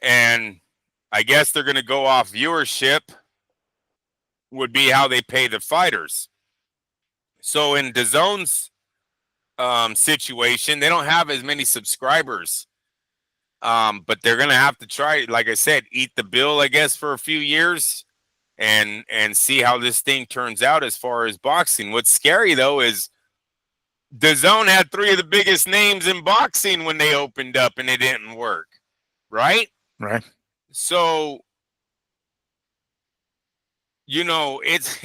And I guess they're going to go off viewership, would be how they pay the fighters. So in DAZN's situation, they don't have as many subscribers. But they're going to have to try, like I said, eat the bill, I guess, for a few years and see how this thing turns out as far as boxing. What's scary, though, is DAZN had 3 of the biggest names in boxing when they opened up and it didn't work, right? Right. So, it's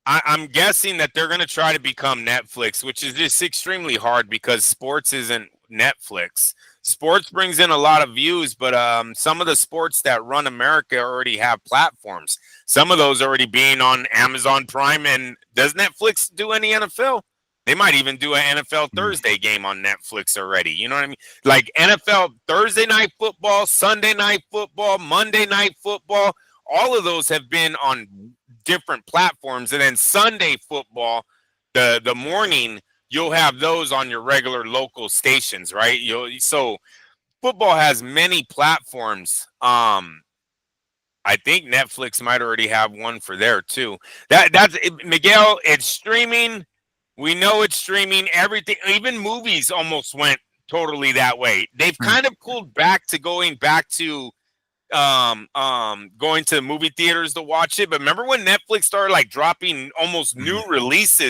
I'm guessing that they're going to try to become Netflix, which is just extremely hard because sports isn't Netflix. Sports brings in a lot of views, but some of the sports that run America already have platforms. Some of those already being on Amazon Prime. And does Netflix do any NFL? They might even do an NFL Thursday game on Netflix already. You know what I mean? Like NFL Thursday night football, Sunday night football, Monday night football. All of those have been on different platforms. And then Sunday football, the morning, you'll have those on your regular local stations, right? So football has many platforms. I think Netflix might already have one for there too. That's Miguel. It's streaming. We know it's streaming. Everything, even movies, almost went totally that way. They've kind of pulled back to going back to going to movie theaters to watch it. But remember when Netflix started like dropping almost new released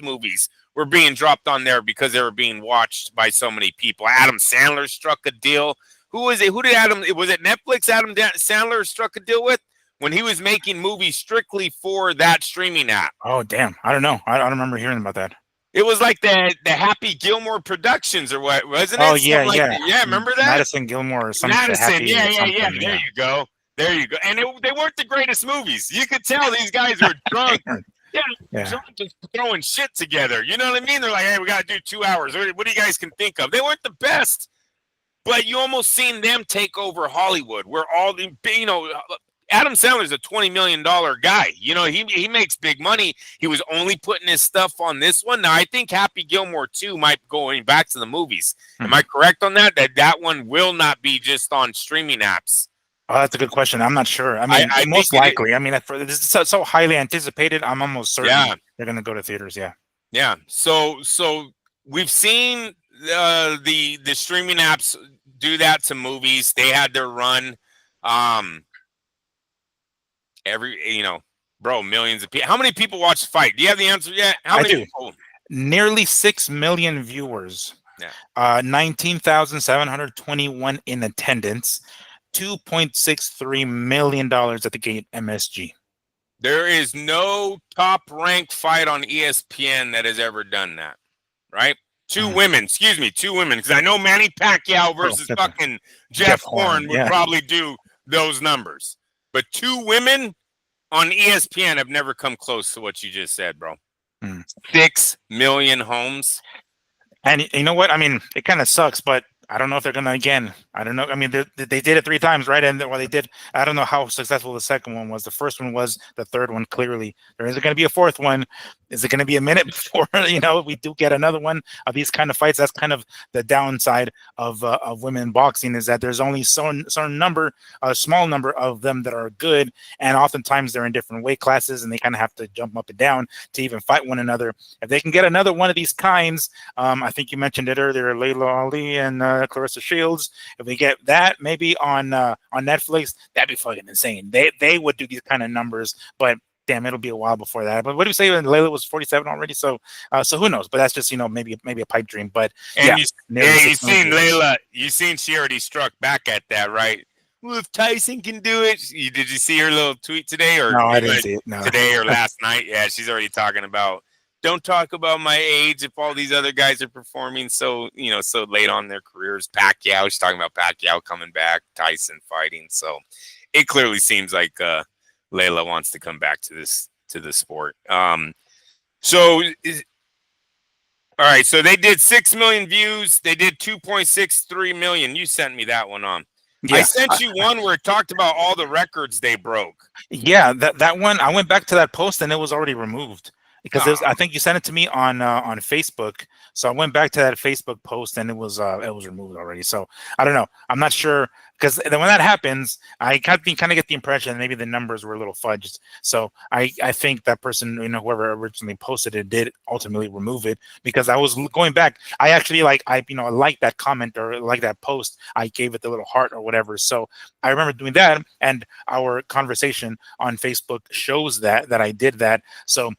movies were being dropped on there because they were being watched by so many people. Adam Sandler struck a deal. Who was it? Who did was it Netflix Adam Sandler struck a deal with when he was making movies strictly for that streaming app. Oh, damn. I don't know. I don't remember hearing about that. It was like the Happy Gilmore Productions or what, wasn't Oh, it? yeah, Something like yeah. that. Yeah, remember that? Madison Gilmore or some shit. Madison, Happy yeah. something, There you go. There you go. And they weren't the greatest movies. You could tell these guys were drunk. Yeah. Drunk, just throwing shit together. You know what I mean? They're like, hey, we got to do 2 hours. What do you guys can think of? They weren't the best, but you almost seen them take over Hollywood, where all the, you know, Adam Sandler's a $20 million guy. You know, he makes big money. He was only putting his stuff on this one. Now, I think Happy Gilmore 2 might going back to the movies. Am I correct on that? That one will not be just on streaming apps. Oh, that's a good question. I'm not sure. I mean, I most likely. I mean, this is so highly anticipated. I'm almost certain they're going to go to theaters. Yeah. Yeah. So we've seen the streaming apps do that to movies. They had their run. Millions of people. How many people watch the fight? Do you have the answer yet? How many people? Nearly 6 million viewers. Yeah. 19,721 in attendance. $2.63 million at the gate MSG. There is no top-ranked fight on ESPN that has ever done that, right? Two women, because I know Manny Pacquiao versus fucking Jeff Horn would probably do those numbers. But 2 women on ESPN have never come close to what you just said, bro. 6 million homes. And you know what? I mean, it kind of sucks, but I don't know if they're going to again. I don't know. I mean, they did it 3 times, right? And they did. I don't know how successful the second one was. The first one was. The third one, clearly. There isn't going to be a fourth one. Is it going to be a minute before, we do get another one of these kind of fights? That's kind of the downside of women boxing, is that there's only a small number of them that are good. And oftentimes they're in different weight classes and they kind of have to jump up and down to even fight one another. If they can get another one of these kinds, I think you mentioned it earlier, Layla Ali and Clarissa Shields. If we get that maybe on Netflix, that'd be fucking insane. They would do these kind of numbers, but damn, it'll be a while before that. But what do you say? Layla was 47 already, so who knows? But that's just maybe a pipe dream. But you seen Layla? You seen she already struck back at that, right? Well, if Tyson can do it, did you see her little tweet today? Or no, I didn't see it. No, today or last night. Yeah, she's already talking about. Don't talk about my age if all these other guys are performing so late on their careers. Pacquiao, she's talking about Pacquiao coming back, Tyson fighting. So it clearly seems like Layla wants to come back to the sport. All right, so they did 6 million views. They did 2.63 million. You sent me that one on. Yeah. I sent you one where it talked about all the records they broke. Yeah, that one, I went back to that post and it was already removed. Because I think you sent it to me on Facebook, so I went back to that Facebook post and it was removed already. So I don't know. I'm not sure, because when that happens, I kind of get the impression maybe the numbers were a little fudged. So I think that person, whoever originally posted it, did ultimately remove it, because I was going back. I actually liked that comment or like that post. I gave it the little heart or whatever. So I remember doing that, and our conversation on Facebook shows that I did that. So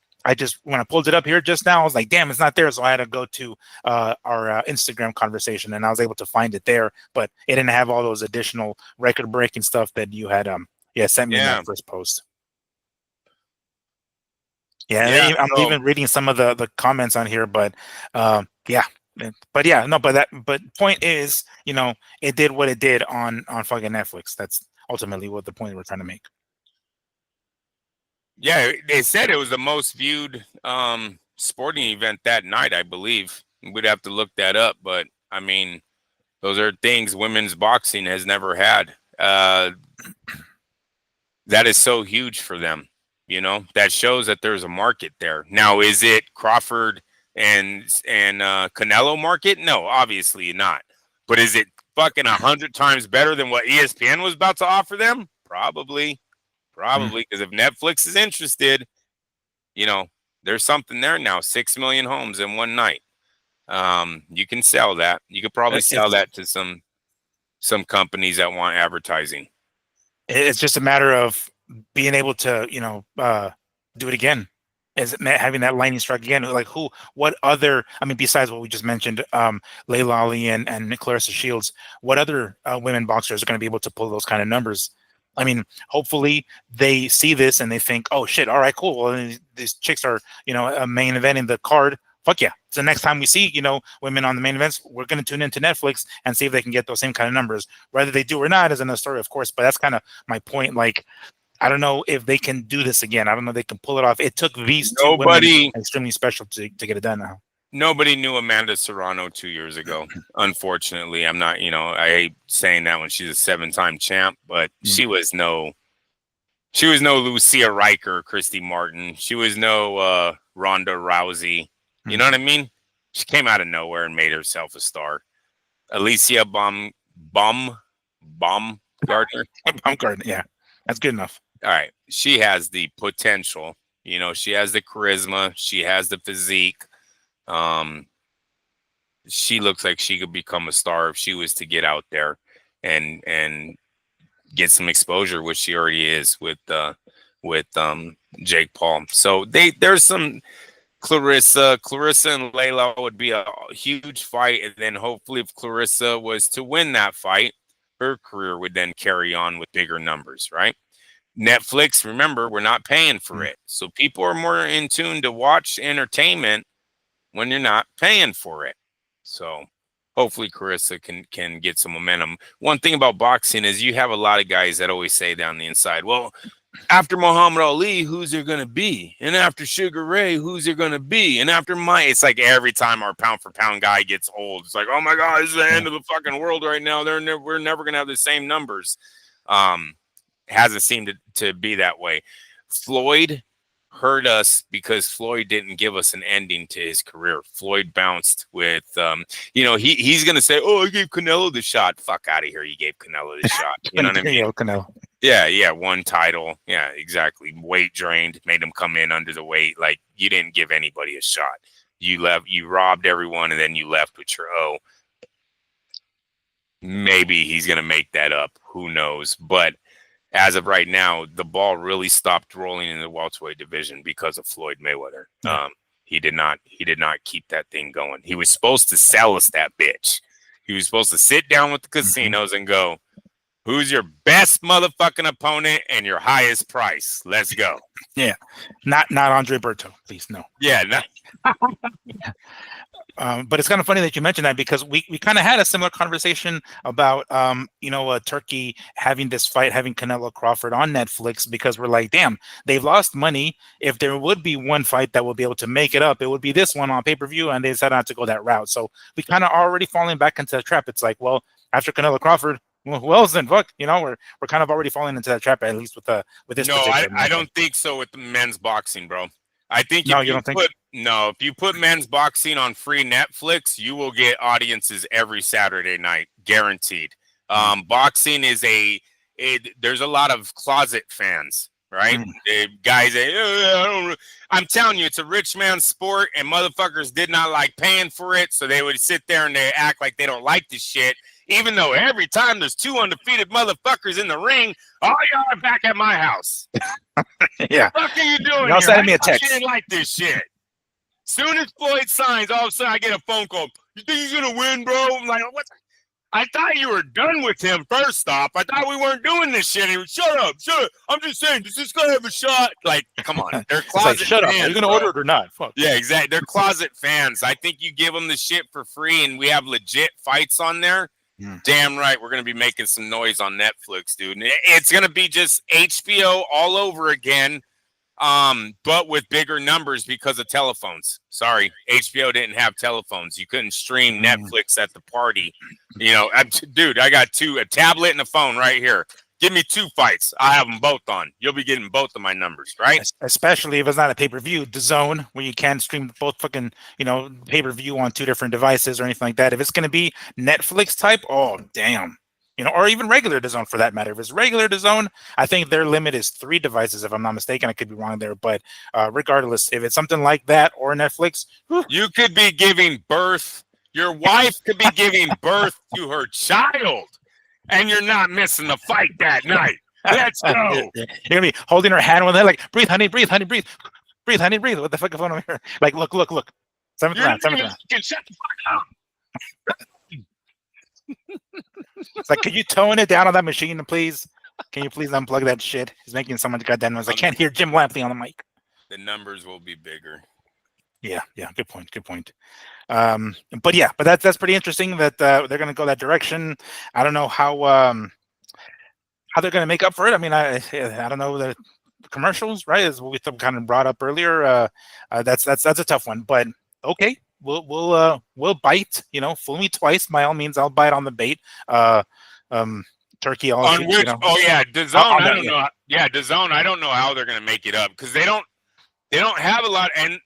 when I pulled it up here just now, I was like, damn, it's not there. So I had to go to our Instagram conversation, and I was able to find it there, but it didn't have all those additional record breaking stuff that you had sent me in that first post. I'm even reading some of the comments on here, but point is, it did what it did on fucking Netflix. That's ultimately what the point we're trying to make. Yeah, they said it was the most viewed sporting event that night, I believe. We'd have to look that up, but I mean, those are things women's boxing has never had. That is so huge for them, That shows that there's a market there. Now, is it Crawford and Canelo market? No, obviously not. But is it fucking 100 times better than what ESPN was about to offer them? Probably, because if Netflix is interested, there's something there now. 6 million homes in one night. You can sell that. You could probably sell that to some companies that want advertising. It's just a matter of being able to, do it again. Is having that lightning strike again? Like what other? I mean, besides what we just mentioned, Layla Ali and Clarissa Shields, what other women boxers are going to be able to pull those kind of numbers? I mean, hopefully they see this and they think, oh shit, all right, cool. Well, these chicks are, a main event in the card. Fuck yeah. So next time we see, women on the main events, we're going to tune into Netflix and see if they can get those same kind of numbers. Whether they do or not is another story, of course, but that's kind of my point. Like, I don't know if they can do this again. I don't know if they can pull it off. It took these two women extremely special to get it done now. Nobody knew Amanda Serrano 2 years ago. Unfortunately, I'm not, I hate saying that when she's a 7-time champ, but she was no Lucia Riker, Christy Martin. She was no Ronda Rousey. You know what I mean? She came out of nowhere and made herself a star. Alicia Baumgardner. Baumgardner, yeah. That's good enough. All right. She has the potential. She has the charisma. She has the physique. She looks like she could become a star if she was to get out there and get some exposure, which she already is with Jake Paul. So there's some Clarissa and Layla would be a huge fight, and then hopefully if Clarissa was to win that fight, her career would then carry on with bigger numbers, right? Netflix, remember, we're not paying for it, so people are more in tune to watch entertainment when you're not paying for it. So hopefully Clarissa can get some momentum. One thing about boxing is you have a lot of guys that always say down the inside, well, after Muhammad Ali, who's there going to be? And after Sugar Ray, who's there going to be? And after it's like every time our pound for pound guy gets old, it's like, oh my God, this is the end of the fucking world right now. We're never going to have the same numbers. Hasn't seemed to be that way. Floyd hurt us because Floyd didn't give us an ending to his career. Floyd bounced with, he's going to say, oh, I gave Canelo the shot. Fuck out of here. You gave Canelo the shot. You know what I mean? Canelo. Yeah. One title. Yeah, exactly. Weight drained, made him come in under the weight. Like, you didn't give anybody a shot. You robbed everyone, and then you left with your O. Maybe he's going to make that up. Who knows? But as of right now, the ball really stopped rolling in the welterweight division because of Floyd Mayweather. Yeah. He did not keep that thing going. He was supposed to sell us that bitch. He was supposed to sit down with the casinos and go, who's your best motherfucking opponent and your highest price? Let's go. Yeah. Not Andre Berto, please. No. Yeah. But it's kind of funny that you mentioned that, because we kind of had a similar conversation about, Turkey having this fight, having Canelo Crawford on Netflix, because we're like, damn, they've lost money. If there would be one fight that would be able to make it up, it would be this one on pay-per-view, and they decided not to go that route. So we kind of already falling back into the trap. It's like, well, after Canelo Crawford, well, who else then? Fuck, we're kind of already falling into that trap, at least with this. No, I don't think so with the men's boxing, bro. I think if you put men's boxing on free Netflix, you will get audiences every Saturday night, guaranteed. Boxing is there's a lot of closet fans, right? Guys, I'm telling you, it's a rich man's sport, and motherfuckers did not like paying for it, so they would sit there and they act like they don't like this shit. Even though every time there's 2 undefeated motherfuckers in the ring, all y'all are back at my house. Yeah. What the fuck are you doing? Y'all sending me a text. I didn't like this shit. Soon as Floyd signs, all of a sudden I get a phone call. You think he's gonna win, bro? I'm like, what? I thought you were done with him. First off, I thought we weren't doing this shit. He was, shut up. I'm just saying, does this guy have a shot? Like, come on, they're closet shut fans. Up. Are you gonna order it or not? Fuck. Yeah, exactly. They're closet fans. I think you give them the shit for free, and we have legit fights on there. Damn right, we're gonna be making some noise on Netflix, dude. It's gonna be just HBO all over again, but with bigger numbers because of telephones. Sorry, HBO didn't have telephones. You couldn't stream Netflix at the party. Dude, I got a tablet and a phone right here. Give me 2 fights. I have them both on. You'll be getting both of my numbers, right? Especially if it's not a pay-per-view. DAZN, where you can stream both fucking, pay-per-view on 2 different devices or anything like that. If it's going to be Netflix type, oh, damn. Or even regular DAZN for that matter. If it's regular DAZN, I think their limit is 3 devices, if I'm not mistaken. I could be wrong there. But regardless, if it's something like that or Netflix, you could be giving birth. Your wife could be giving birth to her child. And you're not missing the fight that night. Let's go. You're gonna be holding her hand with her, like, breathe, honey, breathe, honey, breathe, breathe, honey, breathe. What the fuck is going on here? Like, look. 7th round. Shut the fuck up. It's like, could you tone it down on that machine, please? Can you please unplug that shit? He's making so much goddamn noise. I can't hear Jim Lampley on the mic. The numbers will be bigger. Yeah, good point. But yeah, but that's pretty interesting that they're going to go that direction. I don't know how they're going to make up for it. I mean, I don't know the commercials, right? As we kind of brought up earlier. That's a tough one, but okay, we'll bite. You know, fool me twice. By all means, I'll bite on the bait. Uh, Turkey, all On which? you know. Oh yeah, DAZN. I That, don't know. Yeah, DAZN. I don't know how they're going to make it up because they don't have a lot. And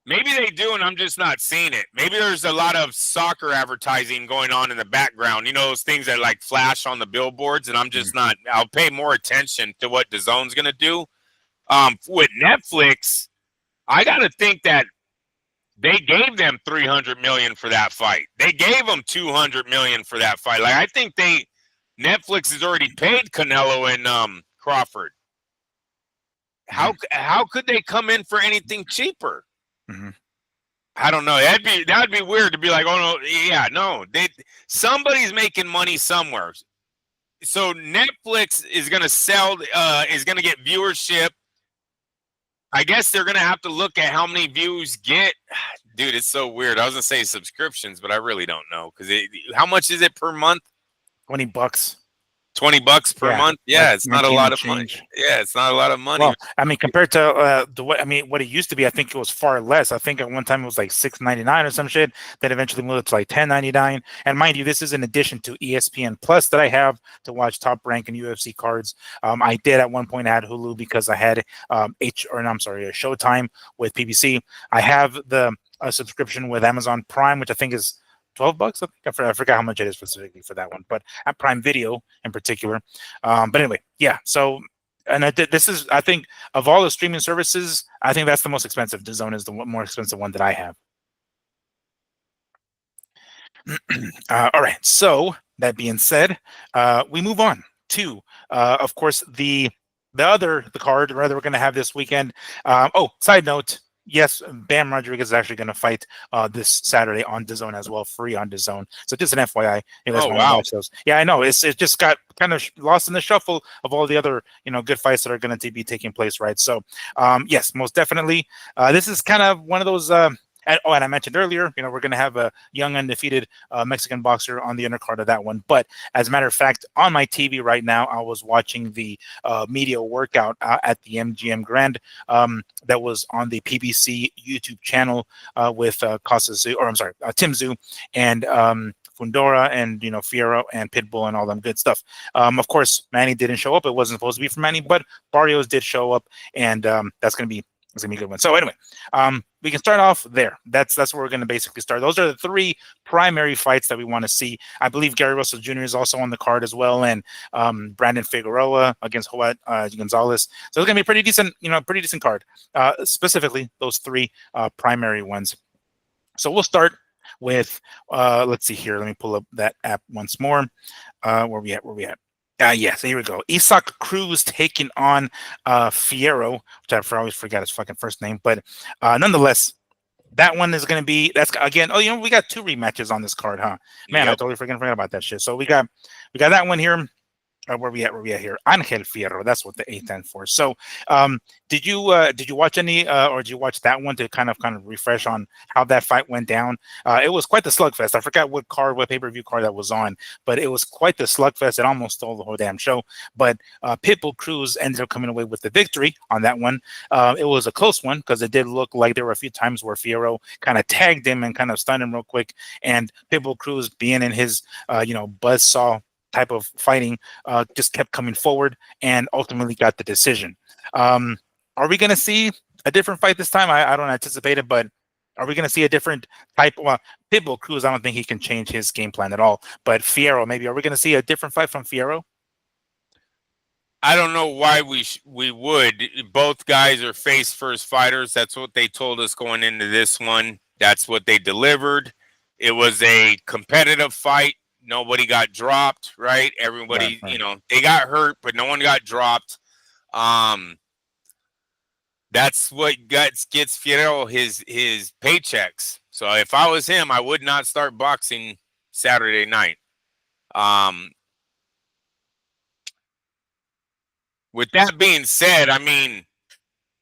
maybe they do, and I'm just not seeing it. Maybe there's a lot of soccer advertising going on in the background. You know, those things that like flash on the billboards, and I'm just not. I'll pay more attention to what DAZN's going to do. With Netflix, I got to think that they gave them $300 million for that fight. They gave them $200 million for that fight. Like I think Netflix has already paid Canelo and Crawford. How could they come in for anything cheaper? Mm-hmm. I don't know. That'd be weird to be like, oh no, yeah, no. Somebody's making money somewhere. So Netflix is gonna sell, is gonna get viewership. I guess they're gonna have to look at how many views get. Dude, it's so weird. I was gonna say subscriptions, but I really don't know because how much is it per month? $20. $20 per month. Yeah, like it's not a lot of money. Yeah, it's not a lot of money. Well, I mean, compared to what it used to be, I think it was far less. I think at one time it was like $6.99 or some shit. That eventually moved to like $10.99. And mind you, this is in addition to ESPN Plus that I have to watch Top Rank and UFC cards. I did at one point add Hulu because I had Showtime with PBC. I have the subscription with Amazon Prime, which I think is $12. I forgot how much it is specifically for that one, but at Prime Video in particular. But anyway, yeah. So, and this is, I think, of all the streaming services, I think that's the most expensive. DAZN is the more expensive one that I have. All right. So that being said, we move on to, of course, the card rather we're going to have this weekend. Side note. Yes, Bam Rodriguez is actually going to fight this Saturday on DAZN as well, free on DAZN. So just an FYI. Oh wow! Yeah, I know. It just got kind of lost in the shuffle of all the other good fights that are going to be taking place, right? So yes, most definitely. This is kind of one of those. And I mentioned earlier, we're going to have a young undefeated Mexican boxer on the undercard of that one. But as a matter of fact, on my TV right now, I was watching the media workout at the MGM Grand that was on the PBC YouTube channel with Tim Tszyu and Fundora and Fierro and Pitbull and all them good stuff. Of course, Manny didn't show up. It wasn't supposed to be for Manny, but Barrios did show up, and that's going to be a good one. So anyway, we can start off there. That's where we're going to basically start. Those are the three primary fights that we want to see. I believe Gary Russell Jr. is also on the card as well, and Brandon Figueroa against Joat Gonzalez. So it's going to be a pretty decent card. Specifically, those three primary ones. So we'll start with let's see here. Let me pull up that app once more. Where we at? Yes, here we go. Usyk Cruz taking on Fierro, which I always forgot his fucking first name, but nonetheless, that one is going to be. That's again. Oh, we got two rematches on this card, huh? Man, yep. I totally forgot about that shit. So we got that one here. Where we at here? Angel Fierro. That's what the A stands for. So, did you watch any, or did you watch that one to kind of refresh on how that fight went down? It was quite the slugfest. I forgot what pay-per-view card that was on, but it was quite the slugfest. It almost stole the whole damn show. But Pitbull Cruz ended up coming away with the victory on that one. It was a close one because it did look like there were a few times where Fierro kind of tagged him and kind of stunned him real quick, and Pitbull Cruz, being in his buzzsaw type of fighting, just kept coming forward and ultimately got the decision. Are we going to see a different fight this time? I don't anticipate it, but are we going to see a different type? Well, Pitbull Cruz, I don't think he can change his game plan at all. But Fierro, maybe, are we going to see a different fight from Fierro? I don't know why we would. Both guys are face-first fighters. That's what they told us going into this one. That's what they delivered. It was a competitive fight. Nobody got dropped, right? Everybody, right. They got hurt, but no one got dropped. That's what gets Fierro his paychecks. So if I was him, I would not start boxing Saturday night. with that being said, I mean,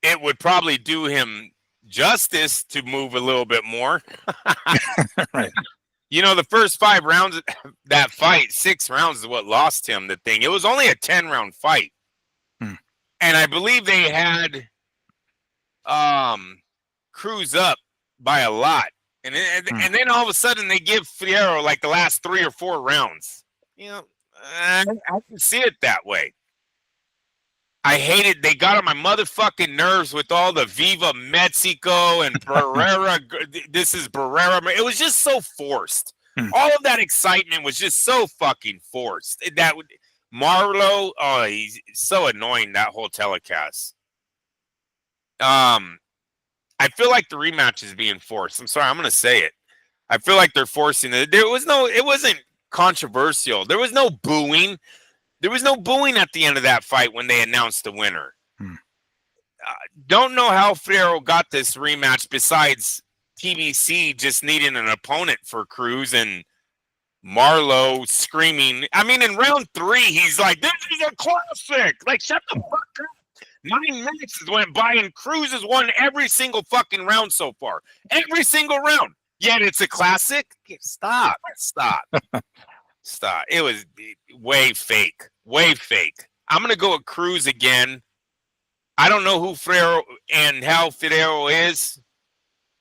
it would probably do him justice to move a little bit more. Right. You know, the first 5 rounds of that fight, 6 rounds is what lost him the thing. It was only a 10-round fight. Hmm. And I believe they had Cruz up by a lot. And then all of a sudden they give Fierro like the last 3 or 4 rounds. You know, I can see it that way. I hated they got on my motherfucking nerves with all the Viva Mexico and Barrera. This is Barrera. It was just so forced. All of that excitement was just so fucking forced. That Marlo, oh, he's so annoying, that whole telecast. I feel like the rematch is being forced. I'm sorry, I'm gonna say it. I feel like they're forcing it. It wasn't controversial. There was no booing. There was no booing at the end of that fight when they announced the winner. Don't know how Fierro got this rematch besides TBC just needing an opponent for Cruz and Marlo screaming. I mean, in round 3, he's like, this is a classic. Like, shut the fuck up. 9 minutes has went by and Cruz has won every single fucking round so far. Every single round. Yet it's a classic? Stop. Stop. It was way fake. Way fake. I'm going to go with Cruz again. I don't know who Fierro and how Fierro is.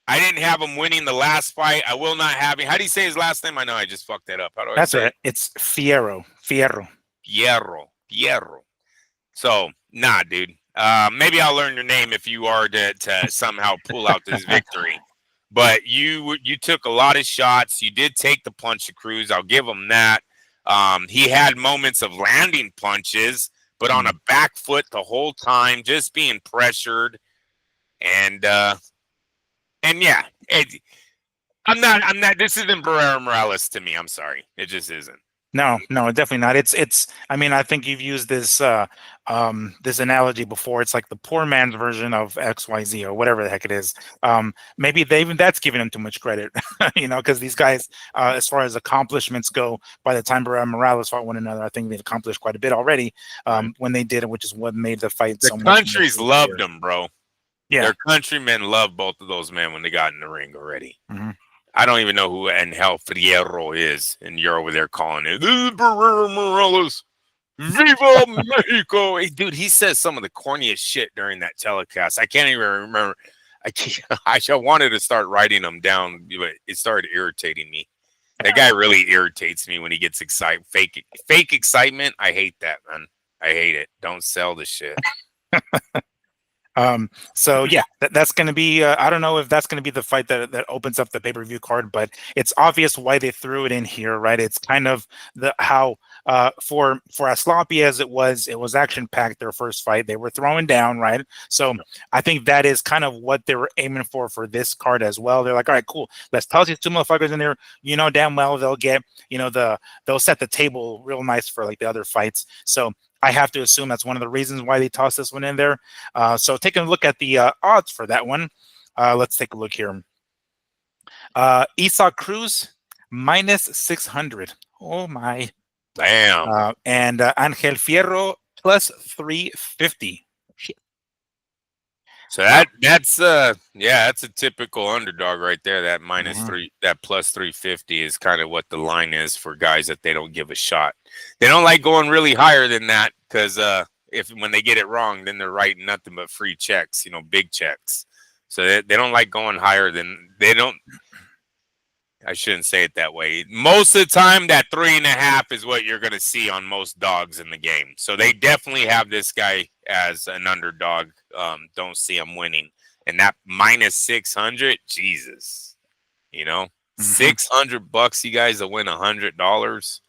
I didn't have him winning the last fight. I will not have him. How do you say his last name? I know I just fucked that up. How do I That's say right. It's Fierro. Fierro. So, nah, dude. Maybe I'll learn your name if you are to somehow pull out this victory. But you took a lot of shots. You did take the punch of Cruz. I'll give him that. He had moments of landing punches, but on a back foot the whole time, just being pressured. And yeah, I'm not. This isn't Barrera Morales to me. I'm sorry, it just isn't. No, definitely not. It's. I mean, I think you've used this this analogy before. It's like the poor man's version of XYZ or whatever the heck it is. Maybe that's giving him too much credit, you know, because these guys, as far as accomplishments go, by the time Barrera Morales fought one another, I think they've accomplished quite a bit already. When they did it, which is what made the fight. The countries loved them, bro. Yeah, their countrymen loved both of those men when they got in the ring already. I don't even know who and hell Fierro is, and you're over there calling it, this is Barrera Morales, Viva Mexico. Hey, dude, he says some of the corniest shit during that telecast. I can't even remember. I wanted to start writing them down, but it started irritating me. That guy really irritates me when he gets excited. Fake excitement. I hate that, man. I hate it. Don't sell the shit. So yeah, that's going to be, I don't know if that's going to be the fight that opens up the pay-per-view card, but it's obvious why they threw it in here, right? It's kind of how for as sloppy as it was action packed. Their first fight, they were throwing down, right? So I think that is kind of what they were aiming for this card as well. They're like, all right, cool, let's toss these 2 motherfuckers in there. You know damn well they'll get, you know, they'll set the table real nice for like the other fights. So I have to assume that's one of the reasons why they tossed this one in there. So taking a look at the odds for that one, let's take a look here. Usyk Cruz minus 600. Oh my! Damn. And Angel Fierro plus 350. Shit. So that's a typical underdog right there. That minus 3, that plus 350 is kind of what the line is for guys that they don't give a shot. They don't like going really higher than that because when they get it wrong, then they're writing nothing but free checks, you know, big checks. So they don't like going higher than I shouldn't say it that way. Most of the time, that 3.5 is what you're going to see on most dogs in the game. So they definitely have this guy as an underdog. Don't see him winning. And that minus 600, Jesus, you know, $600, you guys, to win $100.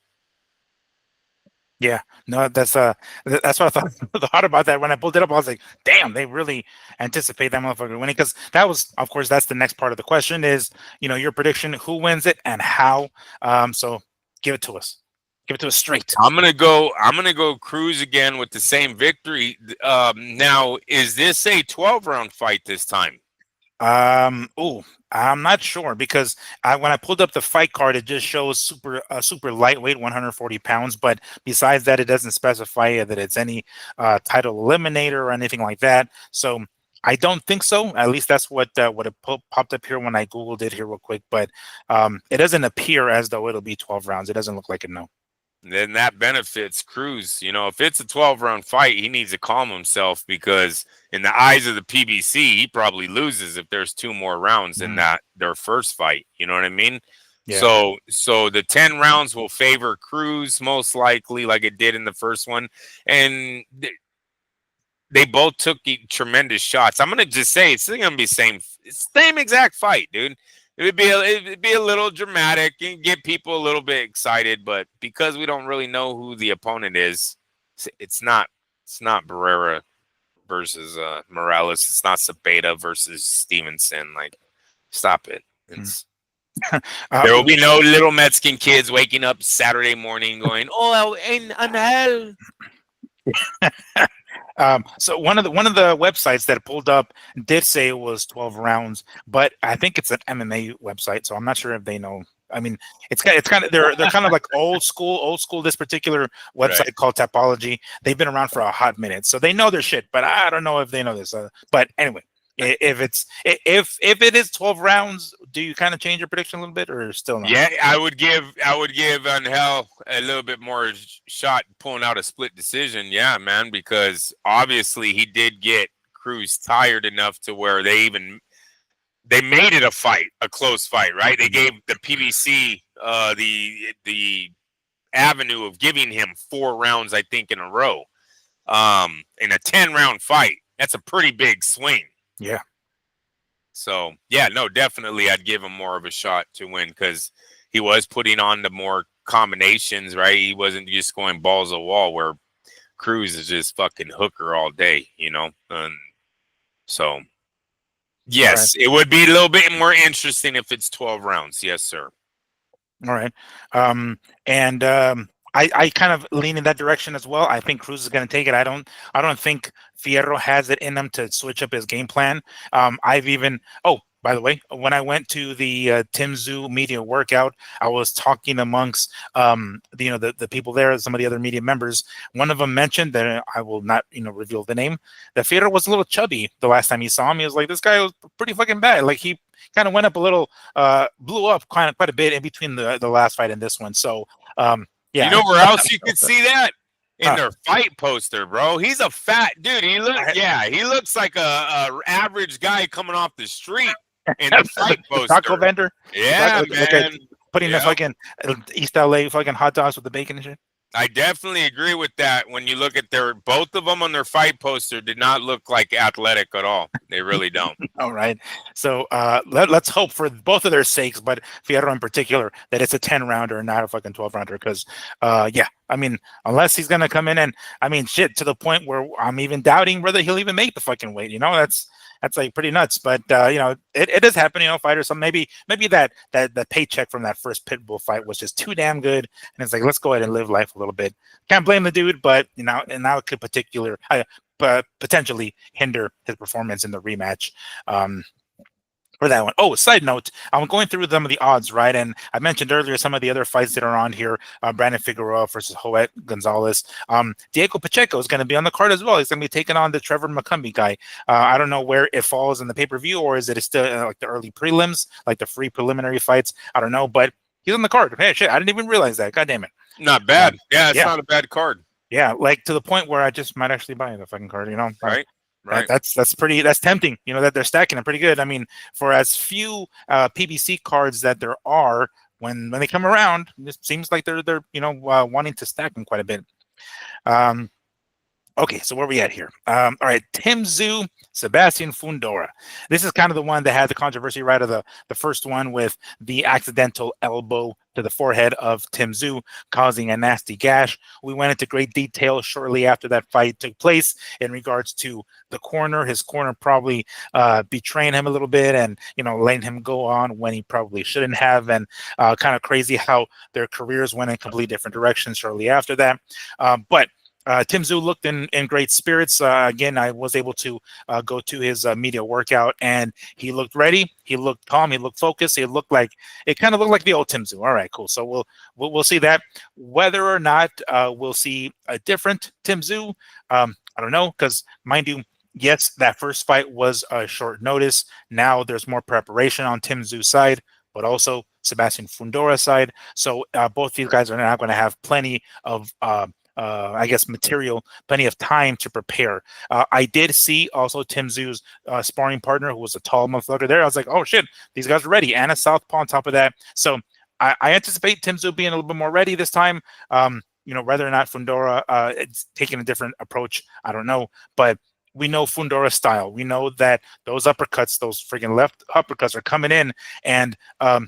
Yeah, no, that's what I thought about that when I pulled it up. I was like, damn, they really anticipate that motherfucker winning, because that was, of course, that's the next part of the question is, you know, your prediction, who wins it and how. So give it to us. Give it to us straight. I'm gonna go Cruz again with the same victory. Now, is this a 12-round fight this time? Oh, I'm not sure because when I pulled up the fight card, it just shows super lightweight, 140 pounds. But besides that, it doesn't specify that it's any title eliminator or anything like that. So I don't think so. At least that's what it popped up here when I googled it here real quick. But it doesn't appear as though it'll be 12 rounds. It doesn't look like it. No. Then that benefits Cruz. You know, if it's a 12-round fight, he needs to calm himself because in the eyes of the PBC, he probably loses if there's 2 more rounds in that their first fight. You know what I mean? Yeah. So the 10 rounds will favor Cruz most likely, like it did in the first one, and they both took tremendous shots. I'm gonna just say it's gonna be same exact fight, dude. It'd be a little dramatic and get people a little bit excited, but because we don't really know who the opponent is, it's not Barrera versus Morales. It's not Sabeta versus Stevenson. Like, stop it. There will be no little Mexican kids waking up Saturday morning going, "Oh, en Anel." So one of the websites that pulled up did say it was 12 rounds, but I think it's an MMA website, so I'm not sure if they know. I mean, it's kind of they're kind of like old school. This particular website called Tapology, they've been around for a hot minute, so they know their shit. But I don't know if they know this. But anyway, if it is 12 rounds, do you kind of change your prediction a little bit, or still not? Yeah, I would give Angel a little bit more shot pulling out a split decision. Yeah, man, because obviously he did get Cruz tired enough to where they made it a close fight, right? They gave the PBC the avenue of giving him 4 rounds, I think, in a row. In a 10-round fight, that's a pretty big swing. Yeah. So, yeah, no, definitely I'd give him more of a shot to win because he was putting on the more combinations, right? He wasn't just going balls to wall where Cruz is just fucking hooker all day, you know? And so, yes, it would be a little bit more interesting if it's 12 rounds. Yes, sir. All right. I kind of lean in that direction as well. I think Cruz is going to take it. I don't think Fierro has it in him to switch up his game plan. By the way, when I went to the Tim Tszyu media workout, I was talking amongst the people there, some of the other media members. One of them mentioned that I will not reveal the name. That Fierro was a little chubby the last time he saw him. He was like, this guy was pretty fucking bad. Like he kind of went up a little, blew up quite a bit in between the last fight and this one. So yeah. You know where else you could see that? In their fight poster, bro. He's a fat dude. He looks like a average guy coming off the street in the fight poster. Taco vendor. Yeah, man. Putting the fucking East LA fucking hot dogs with the bacon and shit. I definitely agree with that. When you look at both of them on their fight poster did not look like athletic at all. They really don't. All right. So let's hope for both of their sakes, but Fierro in particular, that it's a 10-rounder and not a fucking 12-rounder. Because, I mean, unless he's going to come in and, I mean, shit, to the point where I'm even doubting whether he'll even make the fucking weight. That's like pretty nuts, but it does happen. Fighters. So maybe that paycheck from that first Pitbull fight was just too damn good, and it's like, let's go ahead and live life a little bit. Can't blame the dude, but and now it could potentially hinder his performance in the rematch. For that one. Oh, side note, I'm going through some of the odds, right? And I mentioned earlier some of the other fights that are on here. Brandon Figueroa versus Joet Gonzalez. Diego Pacheco is going to be on the card as well. He's going to be taking on the Trevor McCumbee guy. I don't know where it falls in the pay-per-view, or is it still like the early prelims, like the free preliminary fights? I don't know, but he's on the card. Hey, shit, I didn't even realize that. God damn it. Not bad. It's not a bad card. Yeah, like to the point where I just might actually buy the fucking card, Right. Right. That's tempting. That they're stacking them pretty good. I mean, for as few PBC cards that there are, when they come around, it seems like they're wanting to stack them quite a bit. Okay, so where are we at here? All right, Tim Tszyu, Sebastian Fundora. This is kind of the one that had the controversy right of the first one with the accidental elbow to the forehead of Tim Tszyu, causing a nasty gash. We went into great detail shortly after that fight took place in regards to the corner. His corner probably betraying him a little bit and, letting him go on when he probably shouldn't have. And kind of crazy how their careers went in completely different directions shortly after that. But Tim Tszyu looked in great spirits. Again, I was able to go to his media workout, and he looked ready. He looked calm. He looked focused. It kind of looked like the old Tim Tszyu. All right, cool. So we'll see that. Whether or not we'll see a different Tim Tszyu, I don't know, because mind you, yes, that first fight was a short notice. Now there's more preparation on Tim Tszyu's side, but also Sebastian Fundora's side. So both these guys are now going to have plenty of I guess material, plenty of time to prepare. I did see also Tim Tszyu's sparring partner, who was a tall motherfucker there. I was like, oh shit, these guys are ready. And a southpaw on top of that. So I anticipate Tim Tszyu being a little bit more ready this time. Whether or not Fundora it's taking a different approach, I don't know. But we know Fundora's style. We know that those uppercuts, those freaking left uppercuts, are coming in, and I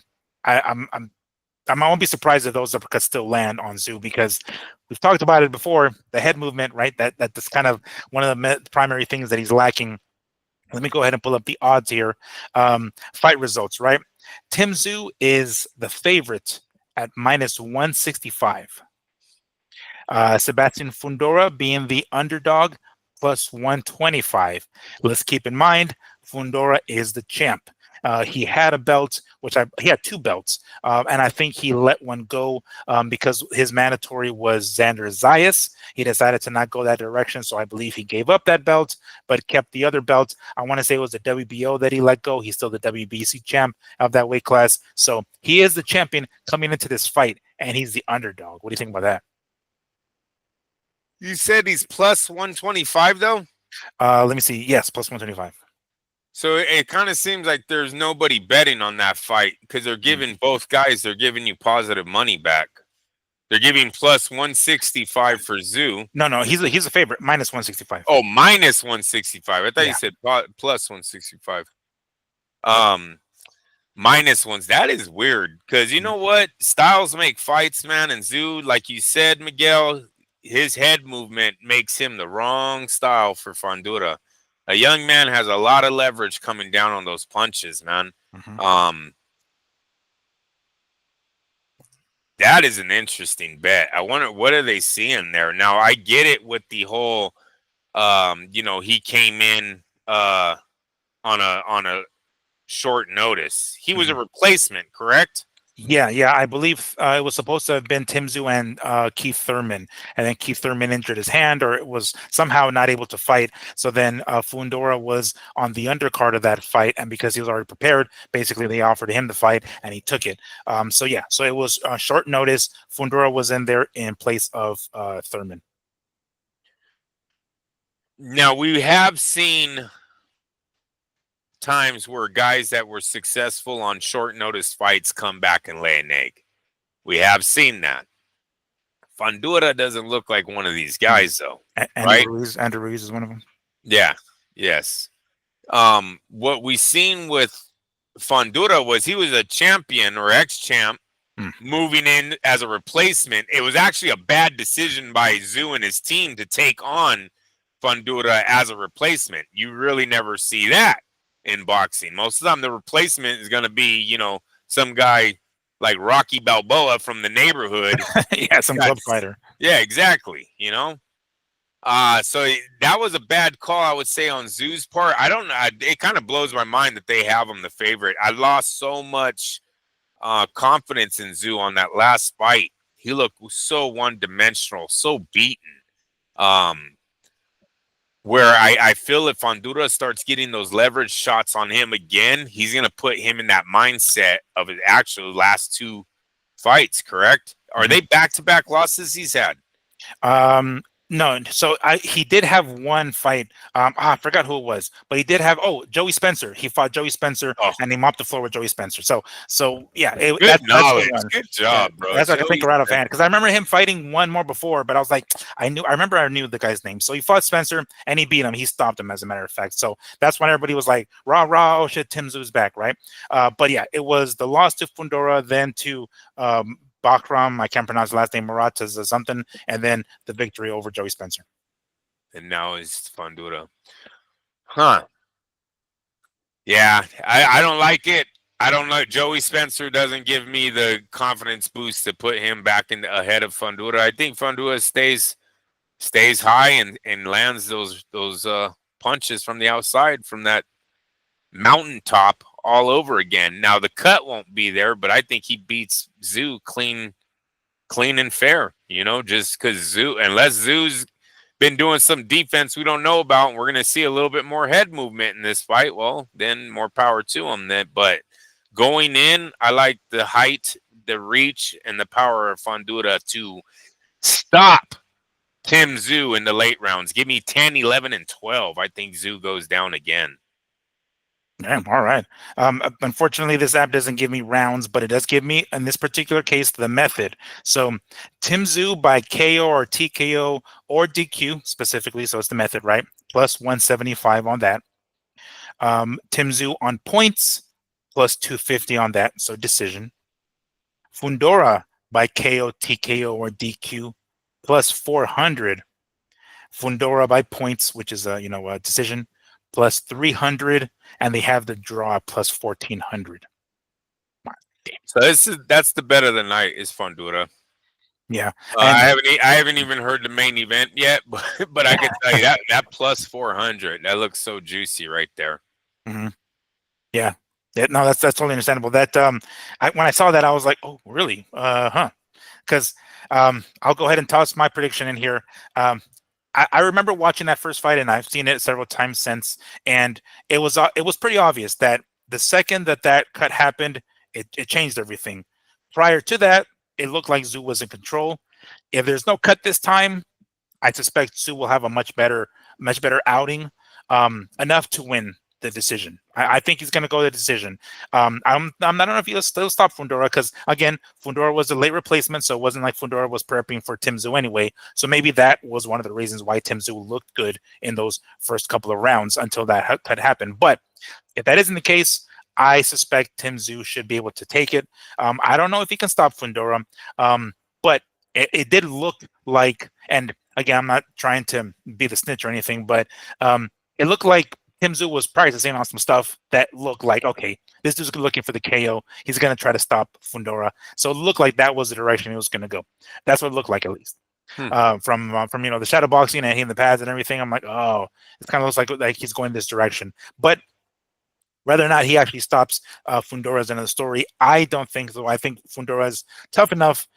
won't be surprised if those uppercuts still land on Tszyu, because we've talked about it before. The head movement, right? That's kind of one of the primary things that he's lacking. Let me go ahead and pull up the odds here. Fight results, right? Tim Tszyu is the favorite at -165. Sebastian Fundora being the underdog +125. Let's keep in mind, Fundora is the champ. He had a belt, he had two belts, and I think he let one go because his mandatory was Xander Zayas. He decided to not go that direction, so I believe he gave up that belt, but kept the other belt. I want to say it was the WBO that he let go. He's still the WBC champ of that weight class, so he is the champion coming into this fight, and he's the underdog. What do you think about that? You said he's +125 though? Let me see. Yes, +125. So it kind of seems like there's nobody betting on that fight, because they're giving both guys, they're giving you positive money back. They're giving +165 for Tszyu. No, he's a favorite, -165. Oh, -165. I thought you said +165. Minus ones. That is weird, because you know what? Styles make fights, man. And Tszyu, like you said, Miguel, his head movement makes him the wrong style for Fundora. A young man has a lot of leverage coming down on those punches, man. That is an interesting bet. I wonder, what are they seeing there? Now, I get it with the whole, he came in on a short notice. He was a replacement, correct? Yeah, I believe it was supposed to have been Tim Tszyu and Keith Thurman, and then Keith Thurman injured his hand, or it was somehow not able to fight. So then Fundora was on the undercard of that fight, and because he was already prepared, basically they offered him the fight, and he took it. So it was short notice. Fundora was in there in place of Thurman. Now, we have seen times where guys that were successful on short notice fights come back and lay an egg. We have seen that. Fundora doesn't look like one of these guys, though. Right? Andrew Ruiz is one of them. Yeah. Yes. What we seen with Fundora was he was a champion or ex-champ moving in as a replacement. It was actually a bad decision by Tszyu and his team to take on Fundora as a replacement. You really never see that in boxing. Most of the time, the replacement is going to be, some guy like Rocky Balboa from the neighborhood. Yeah, some club fighter. Yeah, exactly. So that was a bad call, I would say, on Tszyu's part. I don't know. It kind of blows my mind that they have him the favorite. I lost so much confidence in Tszyu on that last fight. He looked so one-dimensional, so beaten. Where I feel if Fundora starts getting those leverage shots on him again, he's going to put him in that mindset of his actual last two fights, correct? Are they back-to-back losses he's had? No, so he did have one fight. I forgot who it was, but he did have Joey Spencer. He fought Joey Spencer, and he mopped the floor with Joey Spencer. So yeah, good knowledge. Good job, bro. That's like I think around a fan, because I remember him fighting one more before, but I was like, I knew the guy's name. So he fought Spencer and he beat him. He stopped him, as a matter of fact. So that's when everybody was like, rah, oh shit, Tim Tszyu's back, right? But yeah, it was the loss to Fundora, then to Bakram, I can't pronounce the last name, Maratas or something, and then the victory over Joey Spencer. And now it's Fundora. Huh. Yeah, I don't like it. I don't know. Joey Spencer doesn't give me the confidence boost to put him back in ahead of Fundora. I think Fundora stays stays high and lands those punches from the outside from that mountaintop all over again. Now the cut won't be there, but I think he beats Zoo clean and fair. You know, just because unless Zoo's been doing some defense we don't know about, and we're going to see a little bit more head movement in this fight, well, then more power to him. But going in, I like the height, the reach, and the power of Fundora to stop Tim Zoo in the late rounds. Give me 10, 11, and 12. I think Zoo goes down again. Damn, all right. Unfortunately, this app doesn't give me rounds, but it does give me, in this particular case, the method. So Tim Zoo by KO or TKO or DQ specifically, so it's the method, right? Plus 175 on that. Tim Zoo on points, plus 250 on that, so decision. Fundora by KO, TKO, or DQ, plus 400. Fundora by points, which is a decision, plus 300, and they have the draw plus 1400. So that's the bet of the night is Fundora. Yeah, I haven't even heard the main event yet, but I can tell you that plus 400 that looks so juicy right there. Mm-hmm. Yeah, no, that's totally understandable. That when I saw that, I was like, oh, really? Because I'll go ahead and toss my prediction in here. I remember watching that first fight, and I've seen it several times since, and it was pretty obvious that the second that cut happened, it changed everything. Prior to that, it looked like Zoo was in control. If there's no cut this time, I suspect Zoo will have a much better outing, enough to win the decision. I think he's going to go the decision. I don't know if he'll still stop Fundora because, again, Fundora was a late replacement, so it wasn't like Fundora was prepping for Tim Zoo anyway. So maybe that was one of the reasons why Tim Zoo looked good in those first couple of rounds until that cut happened. But if that isn't the case, I suspect Tim Zoo should be able to take it. I don't know if he can stop Fundora, but it did look like, and again, I'm not trying to be the snitch or anything, but it looked like Tim Zoo was practicing on some stuff that looked like, okay, this dude's looking for the KO. He's going to try to stop Fundora. So it looked like that was the direction he was going to go. That's what it looked like, at least. From the shadow boxing and hitting the pads and everything, I'm like, oh, it kind of looks like he's going this direction. But whether or not he actually stops Fundora's end of the story, I don't think so. I think Fundora's tough enough,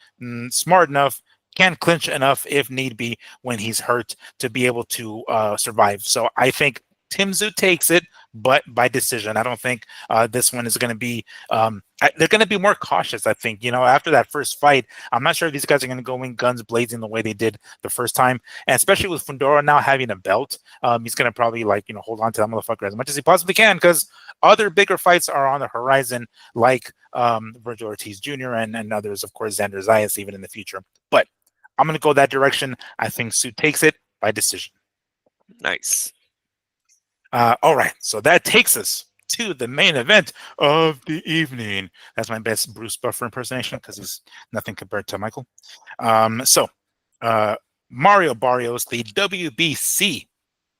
smart enough, can clinch enough if need be when he's hurt to be able to survive. So I think Tim Zoo takes it, but by decision. I don't think this one is going to be. They're going to be more cautious. I think after that first fight, I'm not sure if these guys are going to go in guns blazing the way they did the first time, and especially with Fundora now having a belt, he's going to probably hold on to that motherfucker as much as he possibly can because other bigger fights are on the horizon, like Virgil Ortiz Jr. and others, of course, Xander Zayas even in the future. But I'm going to go that direction. I think Sue takes it by decision. Nice. All right, so that takes us to the main event of the evening. That's my best Bruce Buffer impersonation because he's nothing compared to Michael. So Mario Barrios, the WBC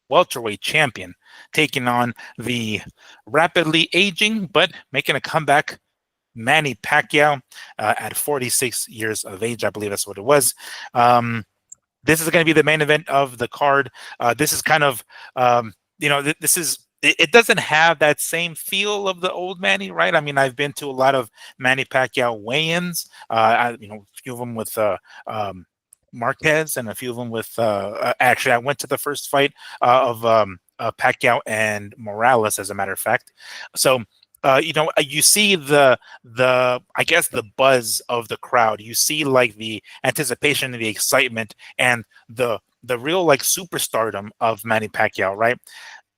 welterweight champion, taking on the rapidly aging but making a comeback Manny Pacquiao at 46 years of age. I believe that's what it was. This is going to be the main event of the card. This is kind of it doesn't have that same feel of the old Manny, right? I mean, I've been to a lot of Manny Pacquiao weigh-ins, a few of them with Marquez and a few of them with actually I went to the first fight of Pacquiao and Morales, as a matter of fact. So you see the I guess the buzz of the crowd. You see like the anticipation and the excitement and the real like superstardom of Manny Pacquiao, right?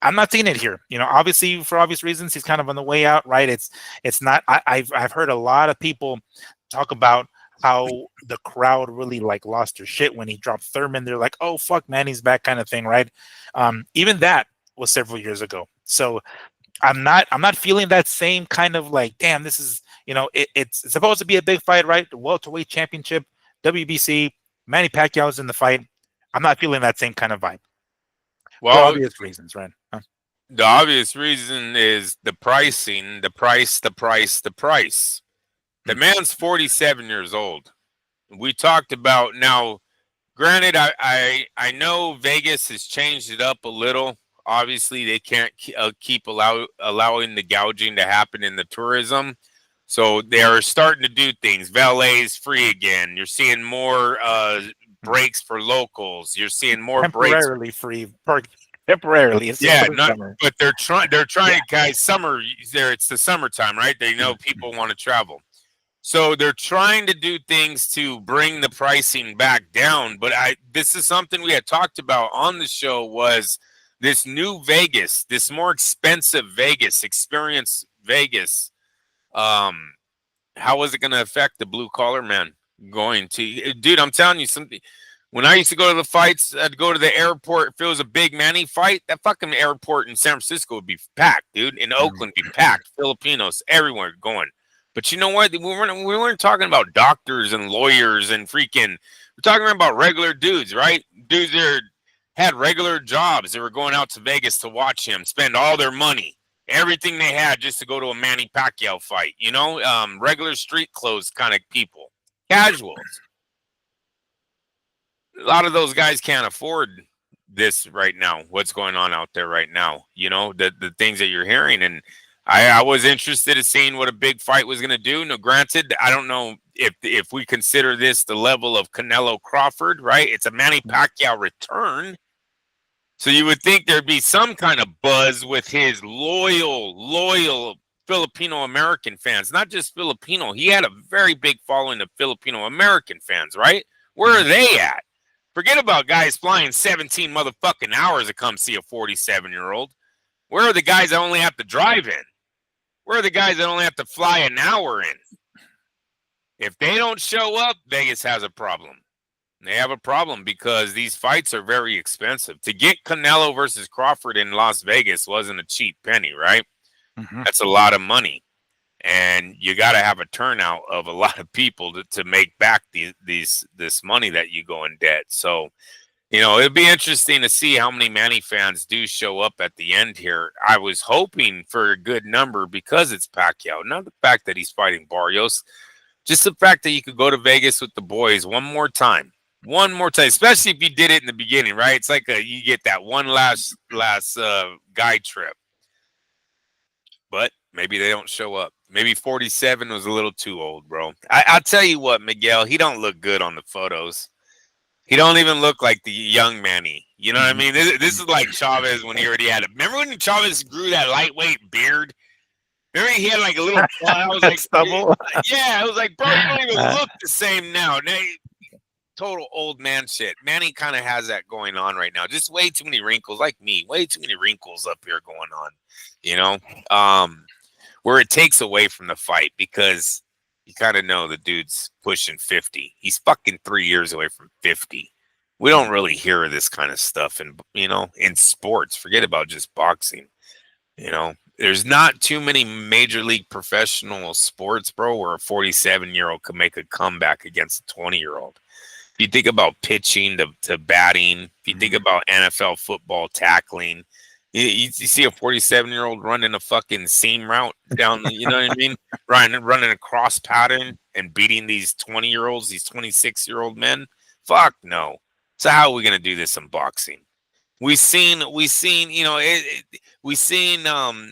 I'm not seeing it here. Obviously for obvious reasons, he's kind of on the way out, right? It's not. I've heard a lot of people talk about how the crowd really like lost their shit when he dropped Thurman. They're like, oh fuck, Manny's back, kind of thing, right? Even that was several years ago. So I'm not feeling that same kind of like, damn, this is it's supposed to be a big fight, right? The welterweight championship, WBC, Manny Pacquiao's in the fight. I'm not feeling that same kind of vibe. Well, for obvious reasons, right? The obvious reason is the pricing, the price. The man's 47 years old. We talked about now Granted, I know Vegas has changed it up a little. Obviously, they can't keep allowing the gouging to happen in the tourism. So they are starting to do things. Valet is free again. You're seeing more breaks for locals. You're seeing more temporarily free. Temporarily, it's yeah, over the not, summer. but they're trying. They're trying, guys. Summer there. It's the summertime, right? They know people want to travel. So they're trying to do things to bring the pricing back down. But this is something we had talked about on the show was this new Vegas, this more expensive Vegas, Experience Vegas. How was it going to affect the blue collar man going to? Dude, I'm telling you something. When I used to go to the fights, I'd go to the airport. If it was a big Manny fight, that fucking airport in San Francisco would be packed, dude. In Oakland, be packed. Filipinos, everyone going. But you know what? We weren't talking about doctors and lawyers and freaking. We're talking about regular dudes, right? Dudes that had regular jobs. They were going out to Vegas to watch him, spend all their money, everything they had just to go to a Manny Pacquiao fight. You know, regular street clothes kind of people, casuals. A lot of those guys can't afford this right now. What's going on out there right now? You know, the things that you're hearing and. I was interested in seeing what a big fight was going to do. Now, granted, I don't know if we consider this the level of Canelo Crawford, right? It's a Manny Pacquiao return. So you would think there'd be some kind of buzz with his loyal Filipino-American fans. Not just Filipino. He had a very big following of Filipino-American fans, right? Where are they at? Forget about guys flying 17 motherfucking hours to come see a 47-year-old. Where are the guys that only have to drive in? Where are the guys that only have to fly an hour in? If they don't show up, Vegas has a problem. They have a problem because these fights are very expensive. To get Canelo versus Crawford in Las Vegas wasn't a cheap penny, right? Mm-hmm. That's a lot of money. And you got to have a turnout of a lot of people to make back this money that you go in debt. So, you know, it'd be interesting to see how many Manny fans do show up at the end here. I was hoping for a good number because it's Pacquiao. Not the fact that he's fighting Barrios. Just the fact that you could go to Vegas with the boys one more time. One more time. Especially if you did it in the beginning, right? It's like you get that one last guy trip. But maybe they don't show up. Maybe 47 was a little too old, bro. I'll tell you what, Miguel, he don't look good on the photos. He don't even look like the young Manny. You know what I mean? This is like Chavez when he already had it. Remember when Chavez grew that lightweight beard? Remember he had like a little I was like stubble. Yeah, I was like, bro, you don't even look the same now. Total old man shit. Manny kind of has that going on right now. Just way too many wrinkles, like me. Way too many wrinkles up here going on. You know? Where it takes away from the fight because you kind of know the dude's pushing 50. He's fucking 3 years away from 50. We don't really hear this kind of stuff in sports. Forget about just boxing. You know, there's not too many major league professional sports, bro, where a 47-year-old could make a comeback against a 20-year-old. If you think about pitching to batting, if you think about NFL football tackling, you see a 47-year-old running a fucking seam route down, you know what I mean? Running a cross pattern and beating these 20-year-olds, these 26-year-old men. Fuck no. So how are we gonna do this in boxing? We seen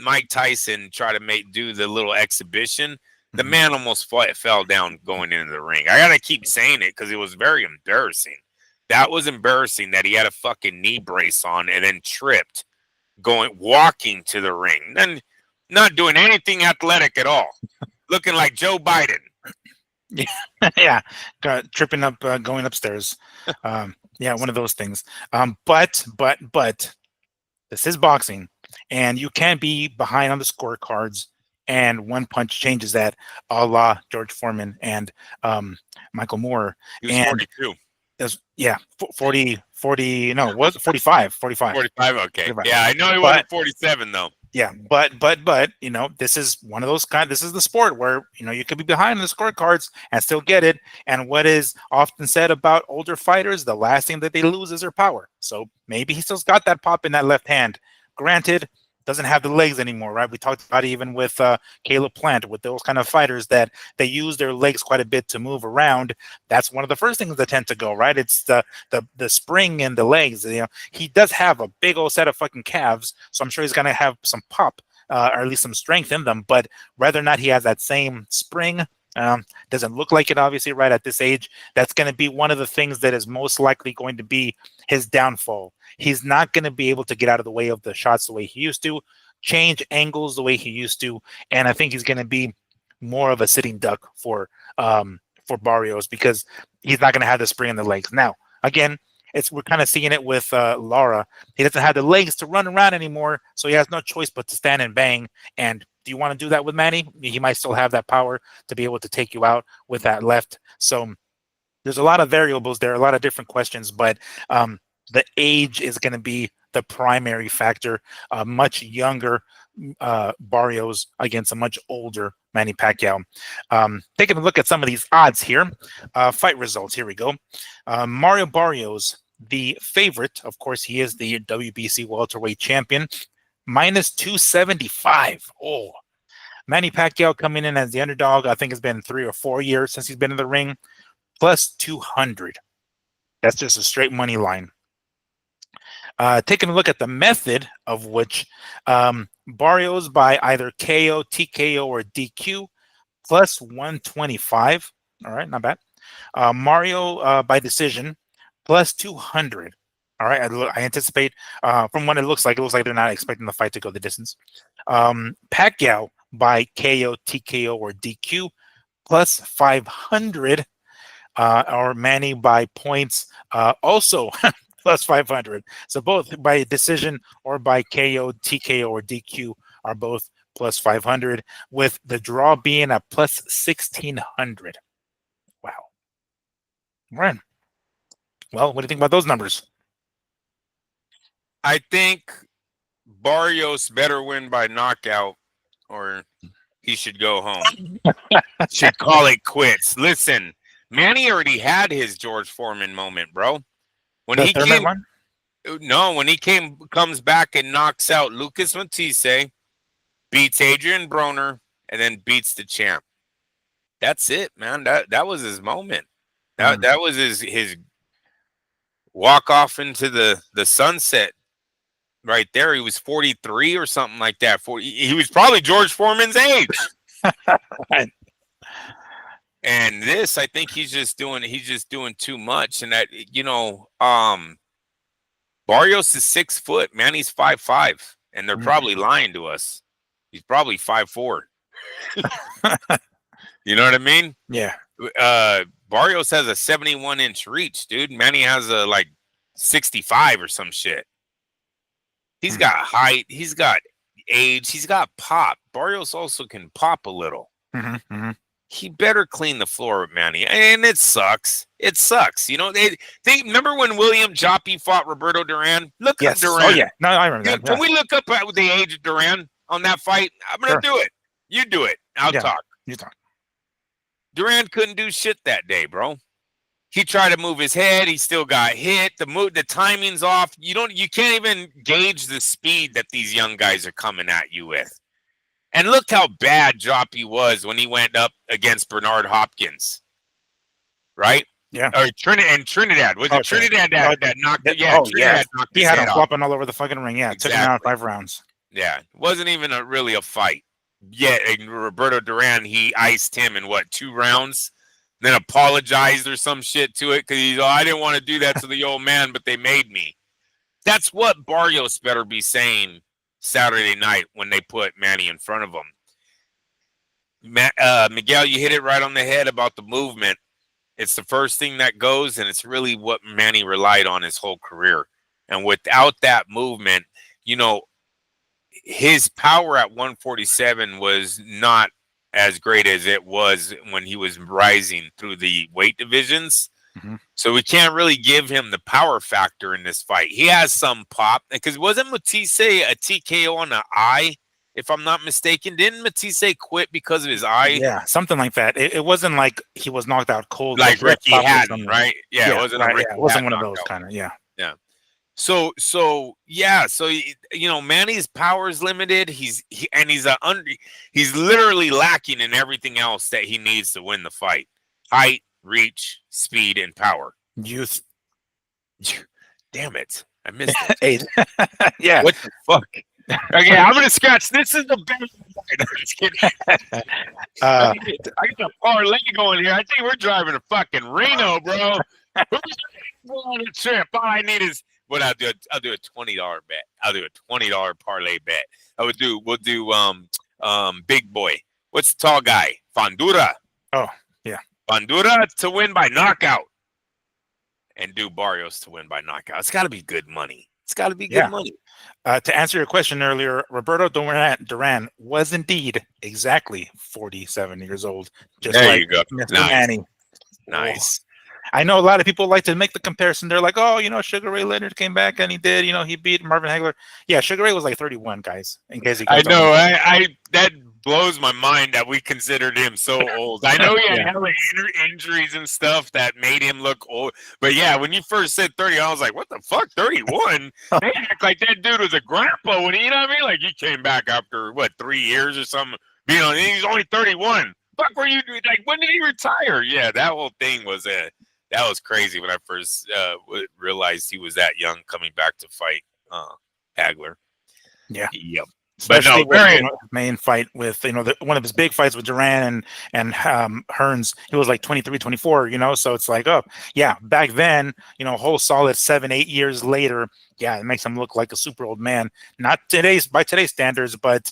Mike Tyson try to do the little exhibition. The man almost fell down going into the ring. I gotta keep saying it because it was very embarrassing. That was embarrassing that he had a fucking knee brace on and then tripped. Walking to the ring, then not doing anything athletic at all, looking like Joe Biden. Yeah, tripping up, going upstairs. Yeah, one of those things. But this is boxing, and you can't be behind on the scorecards, and one punch changes that, a la George Foreman and Michael Moore. He was 42. Yeah, 40, no, was 45. 45, okay. 45. Yeah, I know he wasn't 47, though. Yeah, but, this is one of those this is the sport where, you could be behind the scorecards and still get it. And what is often said about older fighters, the last thing that they lose is their power. So maybe he still's got that pop in that left hand. Granted, doesn't have the legs anymore, right? We talked about it even with Caleb Plant, with those kind of fighters that they use their legs quite a bit to move around. That's one of the first things that tend to go, right? It's the spring and the legs. He does have a big old set of fucking calves, so I'm sure he's gonna have some pop, or at least some strength in them. But whether or not he has that same spring, doesn't look like it, obviously, right at this age. That's going to be one of the things that is most likely going to be his downfall. He's not going to be able to get out of the way of the shots the way he used to, change angles the way he used to, and I think he's going to be more of a sitting duck for Barrios, because he's not going to have the spring in the legs. Now, again, we're kind of seeing it with Lara. He doesn't have the legs to run around anymore, so he has no choice but to stand and bang. And do you want to do that with Manny? He might still have that power to be able to take you out with that left. So there's a lot of variables there, a lot of different questions, but the age is going to be the primary factor. Much younger Barrios against a much older Manny Pacquiao. Taking a look at some of these odds here, fight results. Here we go. Mario Barrios, the favorite, of course, he is the WBC welterweight champion, minus 275. Oh, Manny Pacquiao coming in as the underdog. I think it's been 3 or 4 years since he's been in the ring, plus 200. That's just a straight money line. Taking a look at the method of which Barrios by either KO, TKO, or DQ, plus 125. All right, not bad. Mario by decision, plus 200. All right, I anticipate from what it looks like they're not expecting the fight to go the distance. Pacquiao by KO, TKO, or DQ, plus 500. Or Manny by points, also plus 500. So both by decision or by KO, TKO, or DQ are both plus 500, with the draw being at plus 1,600. Wow. Right. Well, what do you think about those numbers? I think Barrios better win by knockout, or he should go home. Should call it quits. Listen, Manny already had his George Foreman moment, bro. When he came, when he comes back and knocks out Lucas Matisse, beats Adrian Broner, and then beats the champ. That's it, man. That was his moment. That was his walk off into the sunset. Right there, he was 43 or something like that. He was probably George Foreman's age. And this, I think he's just doing too much. And that, Barrios is 6 foot, man. He's 5'5", and they're probably lying to us. He's probably 5'4". You know what I mean? Yeah. Barrios has a 71-inch reach, dude. Manny has a 65 or some shit. He's got height. He's got age. He's got pop. Barrios also can pop a little. He better clean the floor with Manny, and it sucks. It sucks. You know, they remember when William Joppy fought Roberto Duran? Look at Duran. Oh yeah, no, I remember that. Can we look up the age of Duran on that fight? I'm gonna do it. You do it. I'll talk. You talk. Duran couldn't do shit that day, bro. He tried to move his head. He still got hit. The timing's off. You can't even gauge the speed that these young guys are coming at you with. And look how bad Joppy was when he went up against Bernard Hopkins. Right? Yeah. Or Trinidad. Was it Trinidad that knocked it? Yeah, Trinidad knocked he had him flopping all over the fucking ring. Yeah, exactly. Took him out 5 rounds. Yeah. It wasn't even really a fight. Yeah, Roberto Duran, he iced him in 2 rounds? Then apologized or some shit to it because I didn't want to do that to the old man, but they made me. That's what Barrios better be saying Saturday night when they put Manny in front of him. Miguel, you hit it right on the head about the movement. It's the first thing that goes, and it's really what Manny relied on his whole career. And without that movement, his power at 147 was not as great as it was when he was rising through the weight divisions. So we can't really give him the power factor in this fight. He has some pop, because wasn't Matisse a TKO on the eye, if I'm not mistaken? Didn't Matisse quit because of his eye? Yeah, something like that. It wasn't like he was knocked out cold. Like Ricky Hatton, right? Yeah, it wasn't right, it wasn't one of those kind of, yeah. So yeah, so Manny's power is limited. He's literally lacking in everything else that he needs to win the fight: height, reach, speed, and power. Youth. Damn it, I missed it. Age. Yeah. What the fuck? Okay, I'm gonna scratch. This is the best. I'm just kidding. I got a parlay going here. I think we're driving to fucking Reno, bro. Who's on a trip? All I need is what I'll do. I'll do a $20 bet. I'll do a $20 parlay bet. We'll do big boy. What's the tall guy? Fondura. Oh, yeah. Fondura to win by knockout. And do Barrios to win by knockout. It's got to be good money. It's got to be good money. To answer your question earlier, Roberto Duran was indeed exactly 47 years old. Just there like you go. Mr. Nice. Manny. Nice. I know a lot of people like to make the comparison. They're like, oh, Sugar Ray Leonard came back and he did, he beat Marvin Hagler. Yeah, Sugar Ray was like 31, guys, in case you I know. I that blows my mind that we considered him so old. I know he had hella injuries and stuff that made him look old. But yeah, when you first said 30, I was like, what the fuck, 31? They act like that dude was a grandpa when you know what I mean? Like he came back after, 3 years or something? He's only 31. Fuck, were you like, when did he retire? Yeah, that whole thing was that was crazy when I first realized he was that young coming back to fight Hagler. Yeah. Yep. Especially but no, main fight with, one of his big fights with Duran and Hearns, he was like 23, 24, so it's like, oh, yeah, back then, a whole solid 7-8 years later, yeah, it makes him look like a super old man. Not by today's standards, but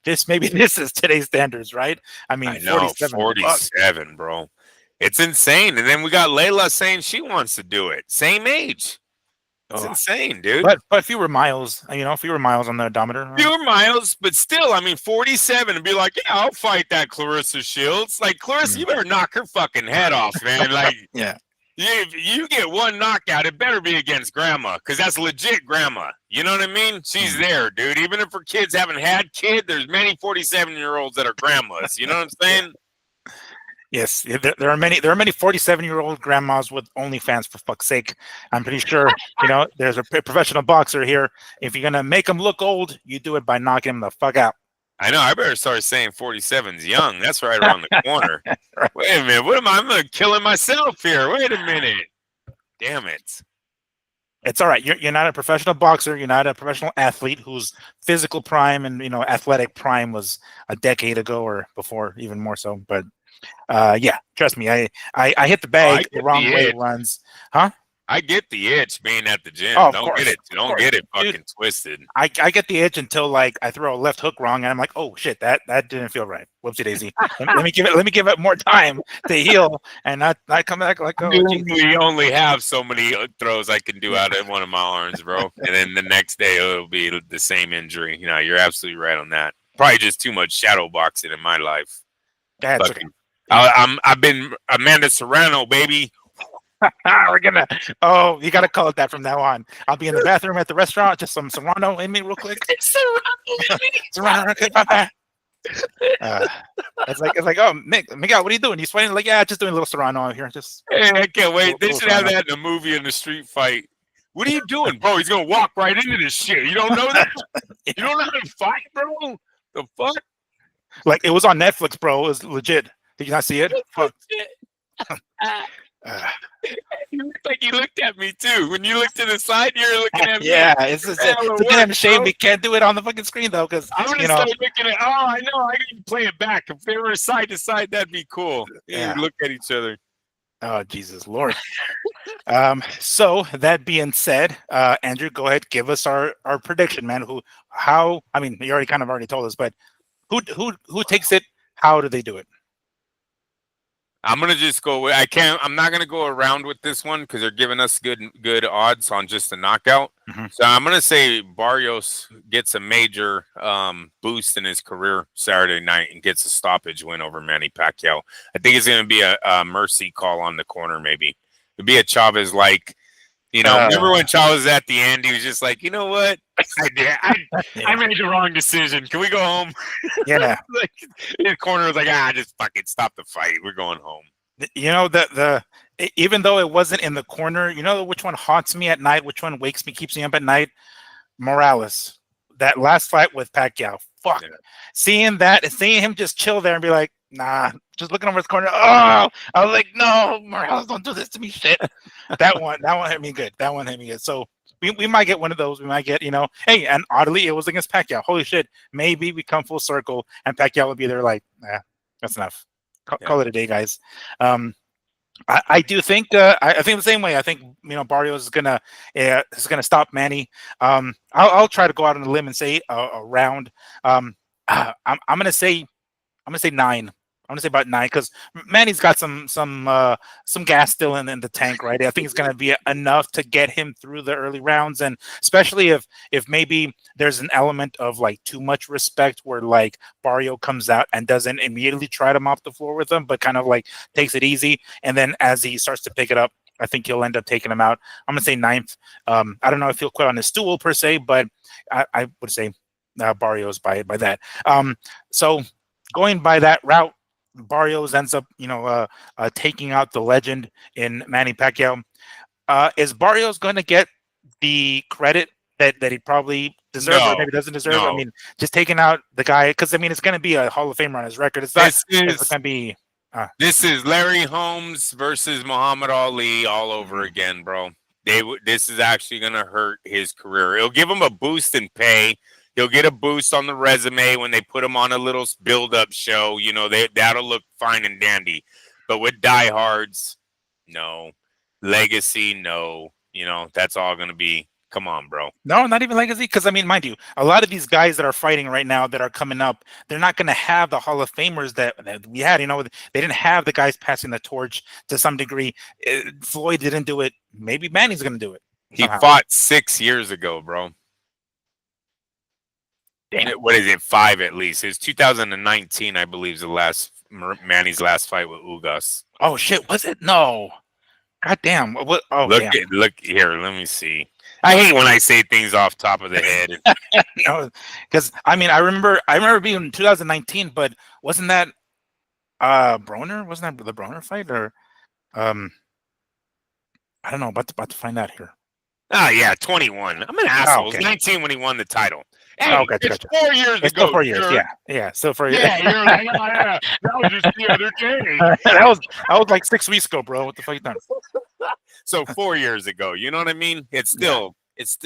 this is today's standards, right? I mean, I know, 47, bro. It's insane. And then we got Layla saying she wants to do it. Same age. It's insane, dude. But fewer miles, fewer miles on the odometer. Fewer miles, but still, 47 and be like, yeah, I'll fight that Clarissa Shields. Like, Clarissa, you better knock her fucking head off, man. Like, yeah. You get one knockout, it better be against grandma, because that's legit grandma. You know what I mean? She's there, dude. Even if her kids haven't had kids, there's many 47-year-olds that are grandmas. You know what I'm saying? Yes, there are many 47-year-old grandmas with OnlyFans, for fuck's sake. I'm pretty sure, there's a professional boxer here. If you're gonna make him look old, you do it by knocking him the fuck out. I know. I better start saying 47's young. That's right around the corner. Right. Wait a minute. What am I? I'm killing myself here. Wait a minute. Damn it. It's all right. You're not a professional boxer. You're not a professional athlete whose physical prime and athletic prime was a decade ago or before, even more so. But yeah, trust me, I hit the bag the wrong way it runs. Huh? I get the itch being at the gym. Oh, don't get it fucking twisted. I get the itch until like I throw a left hook wrong and I'm like, oh shit, that didn't feel right. Whoopsie daisy. let me give it more time to heal and not come back like, oh, we only have so many throws I can do out of one of my arms, bro. And then the next day it'll be the same injury. You're absolutely right on that. Probably just too much shadow boxing in my life. That's okay. I've been Amanda Serrano, baby. We're gonna. Oh, you gotta call it that from now on. I'll be in the bathroom at the restaurant, just some Serrano in me real quick. Serrano, it's like, oh, Miguel, what are you doing? You sweating? Like, yeah, just doing a little Serrano out here. Just. Hey, I can't wait. They should have that in a movie in the street fight. What are you doing, bro? He's gonna walk right into this shit. You don't know that? You don't know how to fight, bro? The fuck? Like it was on Netflix, bro. It was legit. Did you not see it? Fuck. You looked like you looked at me too. When you looked to the side, you're looking at me. Yeah, it's a damn shame we can't do it on the fucking screen though, because I'm gonna start looking at. Oh, I know. I can play it back. If they were side to side, that'd be cool. Yeah, look at each other. Oh Jesus Lord. So that being said, Andrew, go ahead, give us our prediction, man. You already told us, but who takes it? How do they do it? I'm gonna just go with I'm not gonna go around with this one because they're giving us good odds on just a knockout. Mm-hmm. So I'm gonna say Barrios gets a major boost in his career Saturday night and gets a stoppage win over Manny Pacquiao. I think it's gonna be a mercy call on the corner, maybe. It'd be a Chavez like. Remember when Chavez at the end, he was just like, you know what? I made the wrong decision. Can we go home? Yeah. Like, his corner was like, just fucking stop the fight. We're going home. You know, even though it wasn't in the corner, you know which one haunts me at night, which one wakes me, keeps me up at night? Morales. That last fight with Pacquiao. Fuck. Yeah. Seeing that and seeing him just chill there and be like, nah, just looking over his corner. Oh, I was like, no, Morales, don't do this to me, shit. that one hit me good. That one hit me good. So we might get one of those. We might get, hey, and oddly, it was against Pacquiao. Holy shit. Maybe we come full circle and Pacquiao will be there like, that's enough. Call it a day, guys. I do think I think the same way. I think Barrios is gonna stop Manny. I'll try to go out on a limb and say a round. I'm gonna say 9. I'm gonna say about 9 because Manny's got some gas still in the tank, right? I think it's gonna be enough to get him through the early rounds, and especially if maybe there's an element of like too much respect where like Barrio comes out and doesn't immediately try to mop the floor with him, but kind of like takes it easy, and then as he starts to pick it up, I think he'll end up taking him out. I'm gonna say 9th. I don't know if he'll quit on his stool per se, but I would say Barrios by that. So going by that route, Barrios ends up, taking out the legend in Manny Pacquiao. Is Barrios going to get the credit that he probably deserves or maybe doesn't deserve? No. I mean, just taking out the guy, because it's going to be a Hall of Famer on his record. It's not. It's going to be. This is Larry Holmes versus Muhammad Ali all over again, bro. This is actually going to hurt his career. It'll give him a boost in pay. He'll get a boost on the resume when they put him on a little build-up show. That'll look fine and dandy. But with diehards, no. Legacy, no. That's all going to be, come on, bro. No, not even legacy. Because, mind you, a lot of these guys that are fighting right now that are coming up, they're not going to have the Hall of Famers that we had. They didn't have the guys passing the torch to some degree. Floyd didn't do it. Maybe Manny's going to do it. He fought 6 years ago, bro. Damn. What is it? 5 at least. It was 2019, I believe, is the last Manny's last fight with Ugas. Oh shit! Was it? No. God damn. What? Oh, look here. Let me see. I hate when I say things off top of the head. No, because I remember being in 2019, but wasn't that Broner? Wasn't that the Broner fight or I don't know. About to find out here. Oh yeah, 21. I'm an asshole. Oh, okay. 19 when he won the title. Hey, gotcha. 4 years ago. Still 4 years. Yeah. Still 4 years. Yeah, you're like, yeah. That was just the other day. that was like 6 weeks ago, bro. What the fuck you done? So 4 years ago. You know what I mean? It's still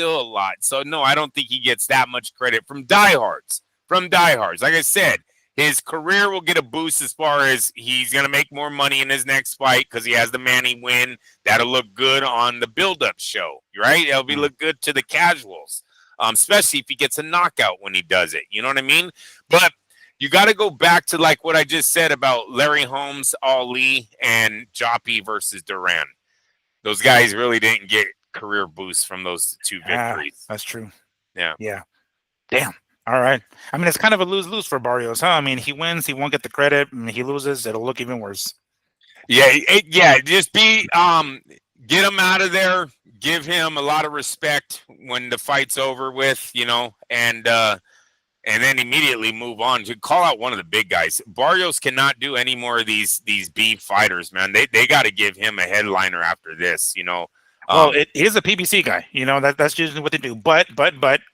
a lot. So no, I don't think he gets that much credit from diehards. Like I said, his career will get a boost as far as he's gonna make more money in his next fight because he has the Manny win. That'll look good on the build-up show, right? It'll be look good to the casuals. Especially if he gets a knockout when he does it. You know what I mean? But you got to go back to like what I just said about Larry Holmes, Ali, and Joppy versus Duran. Those guys really didn't get career boosts from those 2 victories. That's true. Yeah. Damn. All right. It's kind of a lose-lose for Barrios, huh? He wins, he won't get the credit. He loses, it'll look even worse. Yeah. Just get him out of there. Give him a lot of respect when the fight's over with, and then immediately move on to call out one of the big guys. Barrios cannot do any more of these B fighters, man. They got to give him a headliner after this, Well, it is a PBC guy, that's usually what they do. But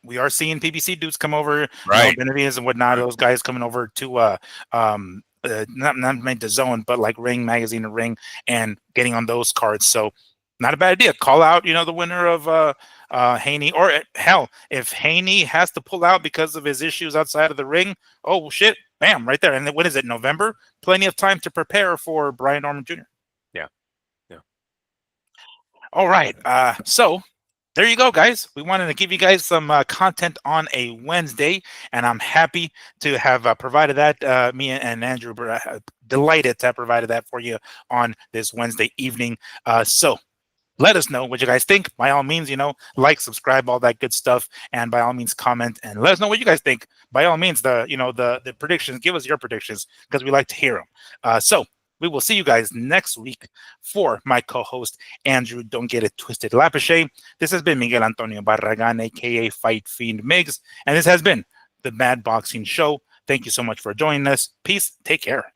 we are seeing PBC dudes come over, right? Benavides and whatnot. Those guys coming over to not made the zone, but like Ring Magazine and Ring and getting on those cards. So not a bad idea. Call out, the winner of Haney, or hell, if Haney has to pull out because of his issues outside of the ring, oh shit, bam, right there. And what is it, November? Plenty of time to prepare for Brian Norman Jr. Yeah. All right. So there you go, guys. We wanted to give you guys some content on a Wednesday, and I'm happy to have provided that. Me and Andrew delighted to have provided that for you on this Wednesday evening. So let us know what you guys think. By all means, like, subscribe, all that good stuff, and by all means, comment and let us know what you guys think. By all means, the predictions. Give us your predictions because we like to hear them. So we will see you guys next week. For my co-host Andrew, don't get it twisted, Lapache. This has been Miguel Antonio Barragan, aka Fight Fiend Migs, and this has been the Mad Boxing Show. Thank you so much for joining us. Peace. Take care.